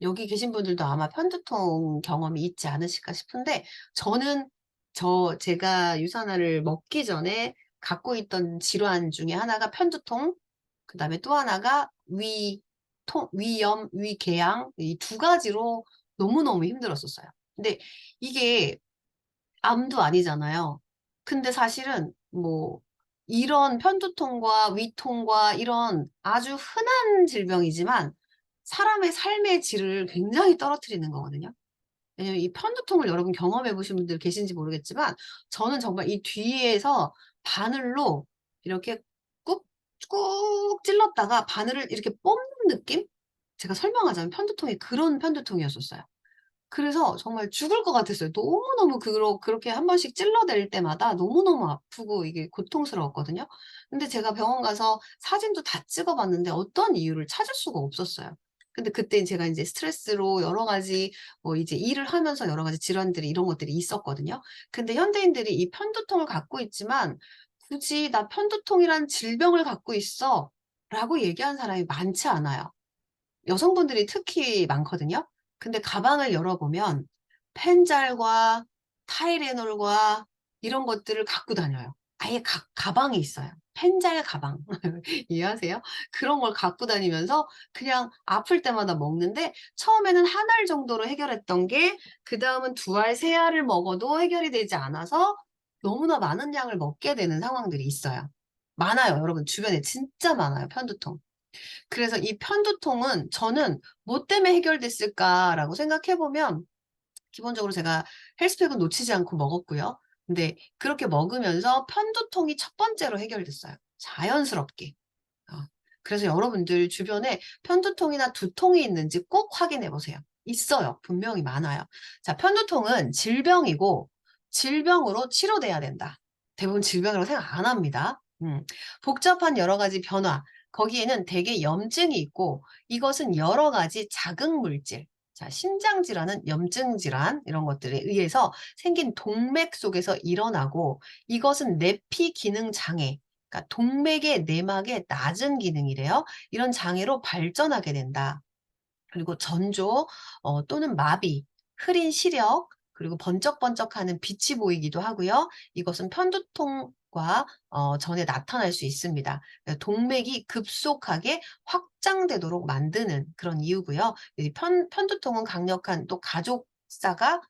여기 계신 분들도 아마 편두통 경험이 있지 않으실까 싶은데, 제가 유산화를 먹기 전에 갖고 있던 질환 중에 하나가 편두통, 그 다음에 또 하나가 위염, 위궤양, 이 두 가지로 너무너무 힘들었었어요. 근데 이게 암도 아니잖아요. 근데 사실은 뭐 이런 편두통과 위통과 이런 아주 흔한 질병이지만 사람의 삶의 질을 굉장히 떨어뜨리는 거거든요. 왜냐면 이 편두통을 여러분 경험해 보신 분들 계신지 모르겠지만 저는 정말 이 뒤에서 바늘로 이렇게 꾹꾹 찔렀다가 바늘을 이렇게 뽑는 느낌? 제가 설명하자면 편두통이 그런 편두통이었었어요. 그래서 정말 죽을 것 같았어요. 너무너무 그렇게 한 번씩 찔러댈 때마다 너무너무 아프고 이게 고통스러웠거든요. 근데 제가 병원 가서 사진도 다 찍어 봤는데 어떤 이유를 찾을 수가 없었어요. 근데 그때 제가 인제 스트레스로 여러 가지 뭐 이제 일을 하면서 여러 가지 질환들이 이런 것들이 있었거든요. 근데 현대인들이 이 편두통을 갖고 있지만 굳이 "나 편두통이란 질병을 갖고 있어."라고 얘기하는 사람이 많지 않아요. 여성분들이 특히 많거든요. 근데 가방을 열어보면 펜잘과 타이레놀과 이런 것들을 갖고 다녀요. 아예 가방이 있어요. 펜잘 가방. 이해하세요? 그런 걸 갖고 다니면서 그냥 아플 때마다 먹는데 처음에는 한 알 정도로 해결했던 게 그다음은 두 알, 세 알을 먹어도 해결이 되지 않아서 너무나 많은 양을 먹게 되는 상황들이 있어요. 많아요, 여러분. 주변에 진짜 많아요, 편두통. 그래서 이 편두통은 저는 뭐 때문에 해결됐을까라고 생각해 보면 기본적으로 제가 헬스팩은 놓치지 않고 먹었고요. 근데 그렇게 먹으면서 편두통이 첫 번째로 해결됐어요, 자연스럽게. 어. 그래서 여러분들 주변에 편두통이나 두통이 있는지 꼭 확인해 보세요. 있어요. 분명히 많아요. 자, 편두통은 질병이고 질병으로 치료돼야 된다. 대부분 질병이라고 생각 안 합니다. 복잡한 여러 가지 변화, 거기에는 대개 염증이 있고 이것은 여러 가지 자극 물질, 자, 심장 질환은 염증 질환 이런 것들에 의해서 생긴 동맥 속에서 일어나고 이것은 내피 기능 장애, 그러니까 동맥의 내막의 낮은 기능이래요. 이런 장애로 발전하게 된다. 그리고 전조 또는 마비, 흐린 시력, 그리고 번쩍번쩍하는 빛이 보이기도 하고요. 이것은 편두통과 전에 나타날 수 있습니다. 동맥이 급속하게 확장되도록 만드는 그런 이유고요. 이 편두통은 강력한 또 가족사가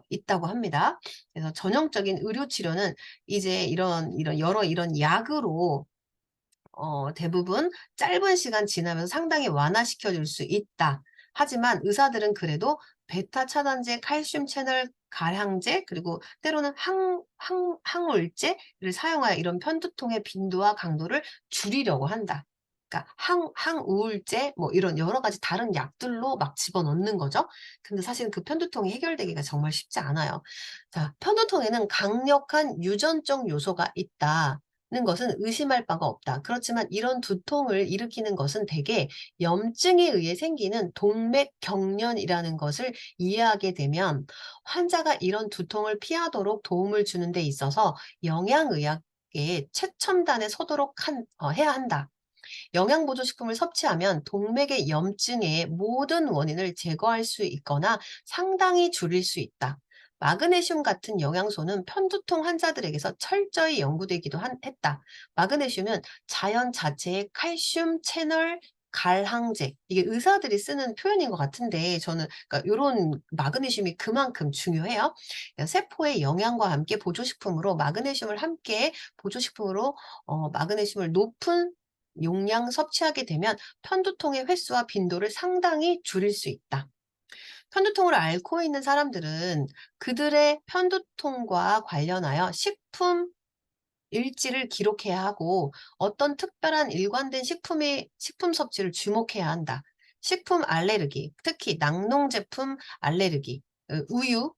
있다고 합니다. 그래서 전형적인 의료 치료는 이제 이런 여러 이런 약으로 대부분 짧은 시간 지나면서 상당히 완화시켜 줄 수 있다. 하지만 의사들은 그래도 베타 차단제, 칼슘 채널 갈항제, 그리고 때로는 항우울제를 사용하여 이런 편두통의 빈도와 강도를 줄이려고 한다. 그러니까 항우울제 뭐 이런 여러 가지 다른 약들로 막 집어넣는 거죠. 근데 사실은 그 편두통이 해결되기가 정말 쉽지 않아요. 자, 편두통에는 강력한 유전적 요소가 있다. 는 것은 의심할 바가 없다. 그렇지만 이런 두통을 일으키는 것은 대개 염증에 의해 생기는 동맥경련이라는 것을 이해하게 되면 환자가 이런 두통을 피하도록 도움을 주는 데 있어서 영양의학의 최첨단에 서도록 해야 한다. 영양보조식품을 섭취하면 동맥의 염증의 모든 원인을 제거할 수 있거나 상당히 줄일 수 있다. 마그네슘 같은 영양소는 편두통 환자들에게서 철저히 연구되기도 했다. 마그네슘은 자연 자체의 칼슘 채널 갈항제, 이게 의사들이 쓰는 표현인 것 같은데 저는 그러니까 요런 마그네슘이 그만큼 중요해요. 세포의 영양과 함께 보조식품으로 마그네슘을 함께 보조식품으로 마그네슘을 높은 용량 섭취하게 되면 편두통의 횟수와 빈도를 상당히 줄일 수 있다. 편두통을 앓고 있는 사람들은 그들의 편두통과 관련하여 식품 일지를 기록해야 하고 어떤 특별한 일관된 식품 섭취를 주목해야 한다. 식품 알레르기, 특히 낙농 제품 알레르기, 우유,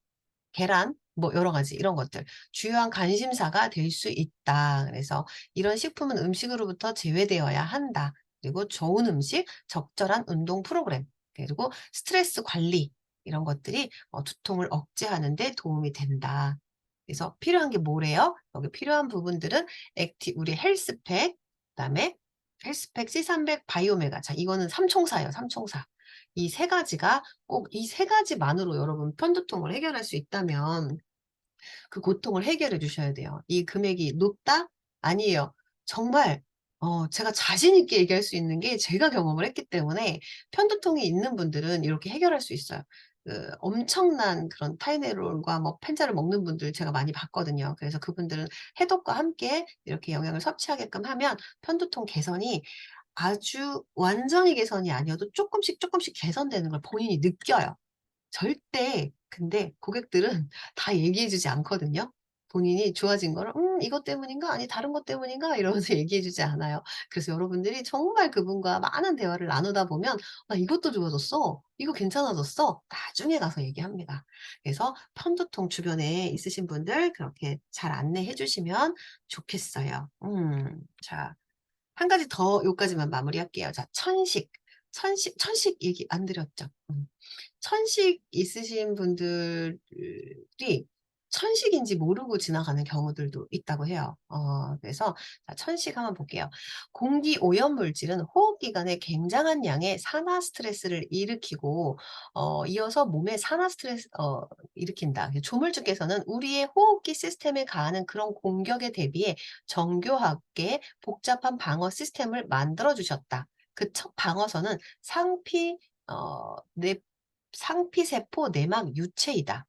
계란 뭐 여러 가지 이런 것들 주요한 관심사가 될 수 있다. 그래서 이런 식품은 음식으로부터 제외되어야 한다. 그리고 좋은 음식, 적절한 운동 프로그램, 그리고 스트레스 관리 이런 것들이 두통을 억제하는 데 도움이 된다. 그래서 필요한 게 뭐래요? 여기 필요한 부분들은 우리 헬스팩, 그다음에 헬스팩 C300 바이오메가. 자, 이거는 삼총사예요, 삼총사. 이 세 가지가 꼭 이 세 가지만으로 여러분 편두통을 해결할 수 있다면 그 고통을 해결해 주셔야 돼요. 이 금액이 높다? 아니에요. 정말 제가 자신 있게 얘기할 수 있는 게 제가 경험을 했기 때문에 편두통이 있는 분들은 이렇게 해결할 수 있어요. 그 엄청난 그런 타이레놀과 뭐 펜자를 먹는 분들 제가 많이 봤거든요. 그래서 그분들은 해독과 함께 이렇게 영양을 섭취하게끔 하면 편두통 개선이 아주 완전히 개선이 아니어도 쪼끔씩 쪼끔씩 개선되는 걸 본인이 느껴요. 절대 근데 고객들은 다 얘기해 주지 않거든요. 본인이 좋아진 거를 이것 때문인가? 아니 다른 것 때문인가?" 이러면서 얘기해 주지 않아요. 그래서 여러분들이 정말 그분과 많은 대화를 나누다 보면 "나 이것도 좋아졌어. 이거 괜찮아졌어." 나중에 가서 얘기합니다. 그래서 편두통 주변에 있으신 분들 그렇게 잘 안내해 주시면 좋겠어요. 자, 한 가지 더 요까지만 마무리할게요. 자, 천식 얘기 안 드렸죠. 천식 있으신 분들이 천식인지 모르고 지나가는 경우들도 있다고 해요. 그래서 자, 천식 한번 볼게요. 공기 오염 물질은 호흡기관에 굉장한 양의 산화 스트레스를 일으키고 이어서 몸에 산화 스트레스 일으킨다. 조물주께서는 우리의 호흡기 시스템에 가하는 그런 공격에 대비해 정교하게 복잡한 방어 시스템을 만들어 주셨다. 그 첫 방어선은 상피세포 내막 유체이다.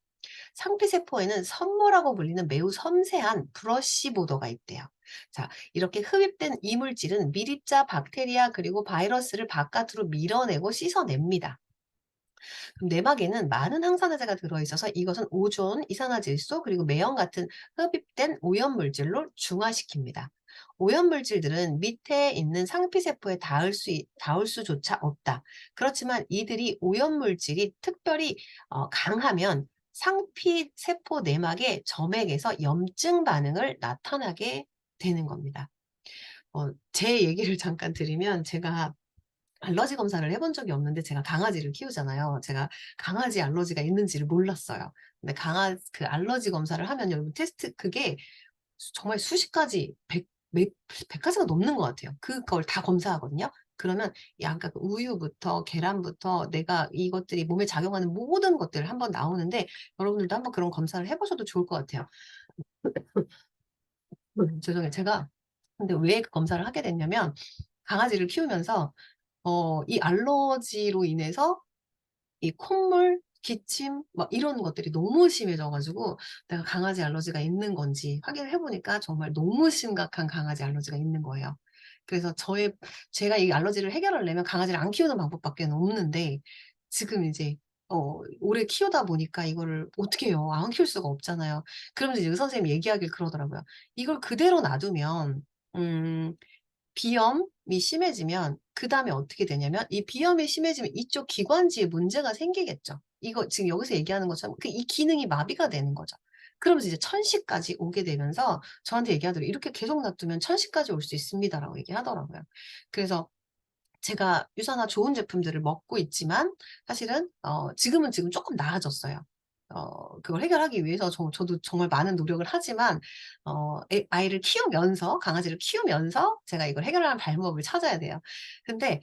상피세포에는 섬모라고 불리는 매우 섬세한 브러쉬 보더가 있대요. 자, 이렇게 흡입된 이물질은 미립자, 박테리아 그리고 바이러스를 바깥으로 밀어내고 씻어냅니다. 그럼 내막에는 많은 항산화제가 들어있어서 이것은 오존, 이산화질소, 그리고 매연 같은 흡입된 오염물질로 중화시킵니다. 오염물질들은 밑에 있는 상피세포에 닿을 수조차 없다. 그렇지만 이들이 오염물질이 특별히 강하면 상피세포 내막의 점액에서 염증 반응을 나타나게 되는 겁니다. 제 얘기를 잠깐 드리면 제가 알러지 검사를 해본 적이 없는데 제가 강아지를 키우잖아요. 제가 강아지 알러지가 있는지를 몰랐어요. 근데 그 알러지 검사를 하면 여러분 테스트 그게 정말 수십 가지, 몇 100 가지가 넘는 것 같아요. 그걸 다 검사하거든요. 그러면 약간 그 우유부터 계란부터 내가 이것들이 몸에 작용하는 모든 것들 한번 나오는데 여러분들도 한번 그런 검사를 해 보셔도 좋을 것 같아요. 죄송해요. 제가 근데 왜 그 검사를 하게 됐냐면 강아지를 키우면서 이 알러지로 인해서 이 콧물, 기침 막 이런 것들이 너무 심해져 가지고 내가 강아지 알러지가 있는 건지 확인을 해 보니까 정말 너무 심각한 강아지 알러지가 있는 거예요. 그래서 제가 이 알러지를 해결하려면 강아지를 안 키우는 방법밖에는 없는데 지금 이제 오래 키우다 보니까 이거를 어떻게 해요. 안 키울 수가 없잖아요. 그러면서 이제 의사 선생님이 얘기하길 그러더라고요. "이걸 그대로 놔두면 음 비염이 심해지면 그다음에 어떻게 되냐면 이 비염이 심해지면 이쪽 기관지에 문제가 생기겠죠. 이거 지금 여기서 얘기하는 것처럼 이 기능이 마비가 되는 거죠. 그러면서 이제 천식까지 오게 되면서 저한테 얘기하더라고요. "이렇게 계속 놔두면 천식까지 올 수 있습니다."라고 얘기하더라고요. 그래서 제가 유산화 좋은 제품들을 먹고 있지만 사실은 지금 쪼끔 나아졌어요. 그걸 해결하기 위해서 저도 정말 많은 노력을 하지만 아이를 키우면서 강아지를 키우면서 제가 이걸 해결하는 방법을 찾아야 돼요. 근데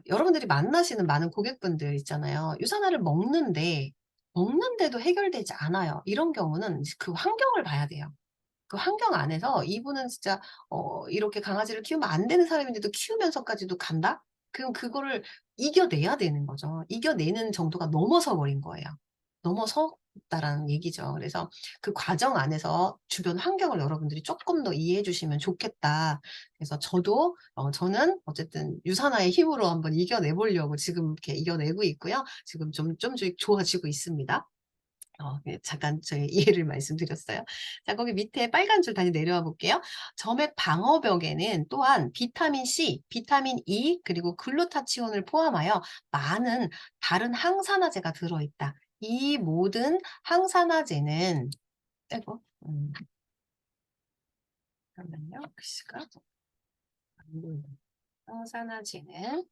여러분들이 만나시는 많은 고객분들 있잖아요. 유산화를 먹는데도 해결되지 않아요. 이런 경우는 이제 그 환경을 봐야 돼요. 그 환경 안에서 이분은 진짜 이렇게 강아지를 키우면 안 되는 사람인데도 키우면서까지도 간다? 그럼 그거를 이겨내야 되는 거죠. 이겨내는 정도가 넘어서 버린 거예요. 넘어섰다라는 얘기죠. 그래서 그 과정 안에서 주변 환경을 여러분들이 쪼끔 더 이해해 주시면 좋겠다. 그래서 저는 어쨌든 유산화의 힘으로 한번 이겨내 보려고 지금 이렇게 이겨내고 있고요. 지금 좀 좋아지고 있습니다. 네, 잠깐 저희 이해를 말씀드렸어요. 자, 거기 밑에 빨간 줄 다시 내려와 볼게요. 점액 방어벽에는 또한 비타민 C, 비타민 E 그리고 글루타치온을 포함하여 많은 다른 항산화제가 들어있다. 이 모든 항산화제는 아이고 잠깐만요. 글씨가 안 보이네. 항산화제는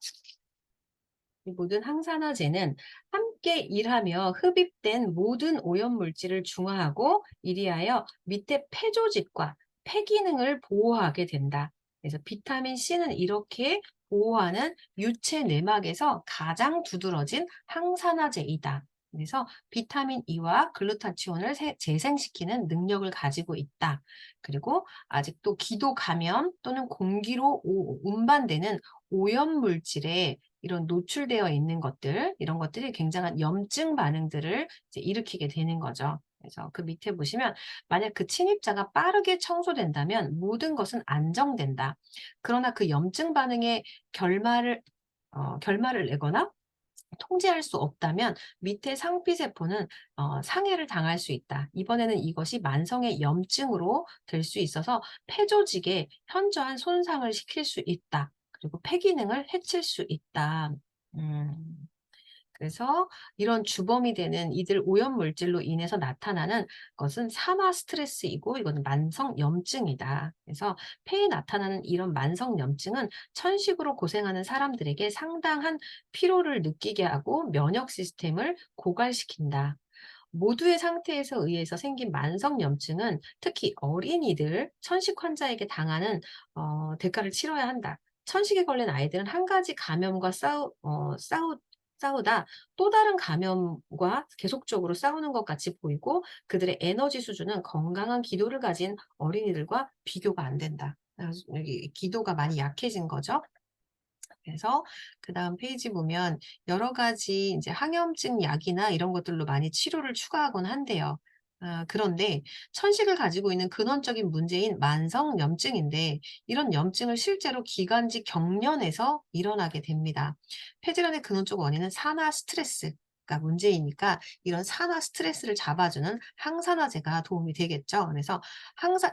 이 모든 항산화제는 함께 일하며 흡입된 모든 오염물질을 중화하고 이리하여 밑에 폐조직과 폐기능을 보호하게 된다. 그래서 비타민 C는 이렇게 보호하는 유체 내막에서 가장 두드러진 항산화제이다. 그래서 비타민 E와 글루타치온을 재생시키는 능력을 가지고 있다. 그리고 아직도 기도 감염 또는 공기로 운반되는 오염물질에 이런 노출되어 있는 것들, 이런 것들이 굉장한 염증 반응들을 이제 일으키게 되는 거죠. 그래서 그 밑에 보시면 만약 그 침입자가 빠르게 청소된다면 모든 것은 안정된다. 그러나 그 염증 반응의 결말을 내거나 통제할 수 없다면 밑에 상피세포는 상해를 당할 수 있다. 이번에는 이것이 만성의 염증으로 될 수 있어서 폐조직에 현저한 손상을 시킬 수 있다. 그리고 폐기능을 해칠 수 있다. 음. 그래서 이런 주범이 되는 이들 오염물질로 인해서 나타나는 것은 산화 스트레스이고 이거는 만성 염증이다. 그래서 폐에 나타나는 이런 만성 염증은 천식으로 고생하는 사람들에게 상당한 피로를 느끼게 하고 면역 시스템을 고갈시킨다. 모두의 상태에서 의해서 생긴 만성 염증은 특히 어린이들, 천식 환자에게 당하는 대가를 치러야 한다. 천식에 걸린 아이들은 한 가지 감염과 싸우다 또 다른 감염과 계속적으로 싸우는 것 같이 보이고 그들의 에너지 수준은 건강한 기도를 가진 어린이들과 비교가 안 된다. 여기 기도가 많이 약해진 거죠. 그래서 그다음 페이지 보면 여러 가지 인제 항염증 약이나 이런 것들로 많이 치료를 추가하곤 한대요. 그런데 천식을 가지고 있는 근원적인 문제인 만성 염증인데 이런 염증을 실제로 기관지 경련에서 일어나게 됩니다. 폐질환의 근원적 원인은 산화 스트레스가 문제이니까 이런 산화 스트레스를 잡아주는 항산화제가 도움이 되겠죠. 그래서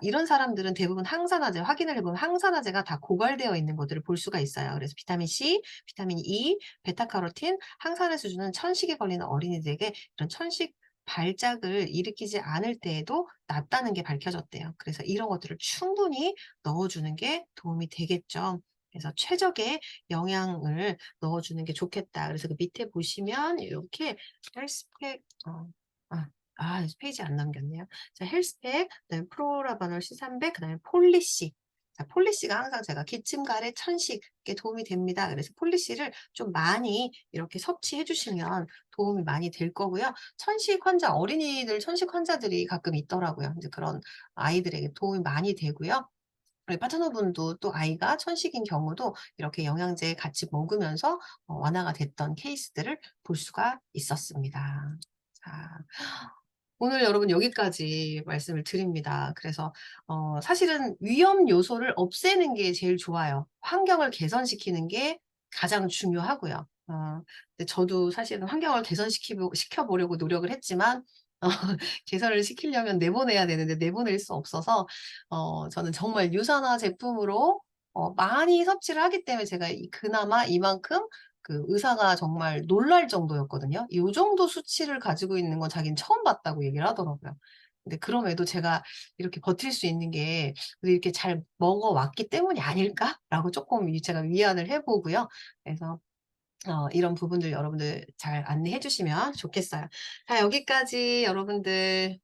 이런 사람들은 대부분 항산화제 확인을 해 보면 항산화제가 다 고갈되어 있는 것들을 볼 수가 있어요. 그래서 비타민 C, 비타민 E, 베타카로틴, 항산화 수준은 천식에 걸리는 어린이들에게 이런 천식 발작을 일으키지 않을 때에도 낮다는 게 밝혀졌대요. 그래서 이런 것들을 충분히 넣어주는 게 도움이 되겠죠. 그래서 최적의 영양을 넣어주는 게 좋겠다. 그래서 그 밑에 보시면 이렇게 헬스팩, 페이지 안 남겼네요. 자, 헬스팩, 그다음에 프로라바놀 C300, 그다음에 폴리씨. 자, 폴리씨가 항상 제가 기침, 가래, 천식에 도움이 됩니다. 그래서 폴리씨를 좀 많이 이렇게 섭취해 주시면 도움이 많이 될 거고요. 천식 환자, 어린이들 천식 환자들이 가끔 있더라고요. 이제 그런 아이들에게 도움이 많이 되고요. 우리 파트너분도 또 아이가 천식인 경우도 이렇게 영양제 같이 먹으면서 완화가 됐던 케이스들을 볼 수가 있었습니다. 자. 오늘 여러분 여기까지 말씀을 드립니다. 그래서 사실은 위험 요소를 없애는 게 제일 좋아요. 환경을 개선시키는 게 가장 중요하고요. 근데 저도 사실은 환경을 시켜 보려고 노력을 했지만 어 개선을 시키려면 내보내야 되는데 내보낼 수 없어서 저는 정말 유산화 제품으로 많이 섭취를 하기 때문에 제가 그나마 이만큼 그 의사가 정말 놀랄 정도였거든요. 요 정도 수치를 가지고 있는 건 자기는 처음 봤다고 얘기를 하더라고요. 근데 그럼에도 제가 이렇게 버틸 수 있는 게 '이렇게 잘 먹어 왔기 때문이 아닐까?'라고 쪼끔 제가 위안을 해 보고요. 그래서 이런 부분들 여러분들 잘 안내해 주시면 좋겠어요. 자, 여기까지 여러분들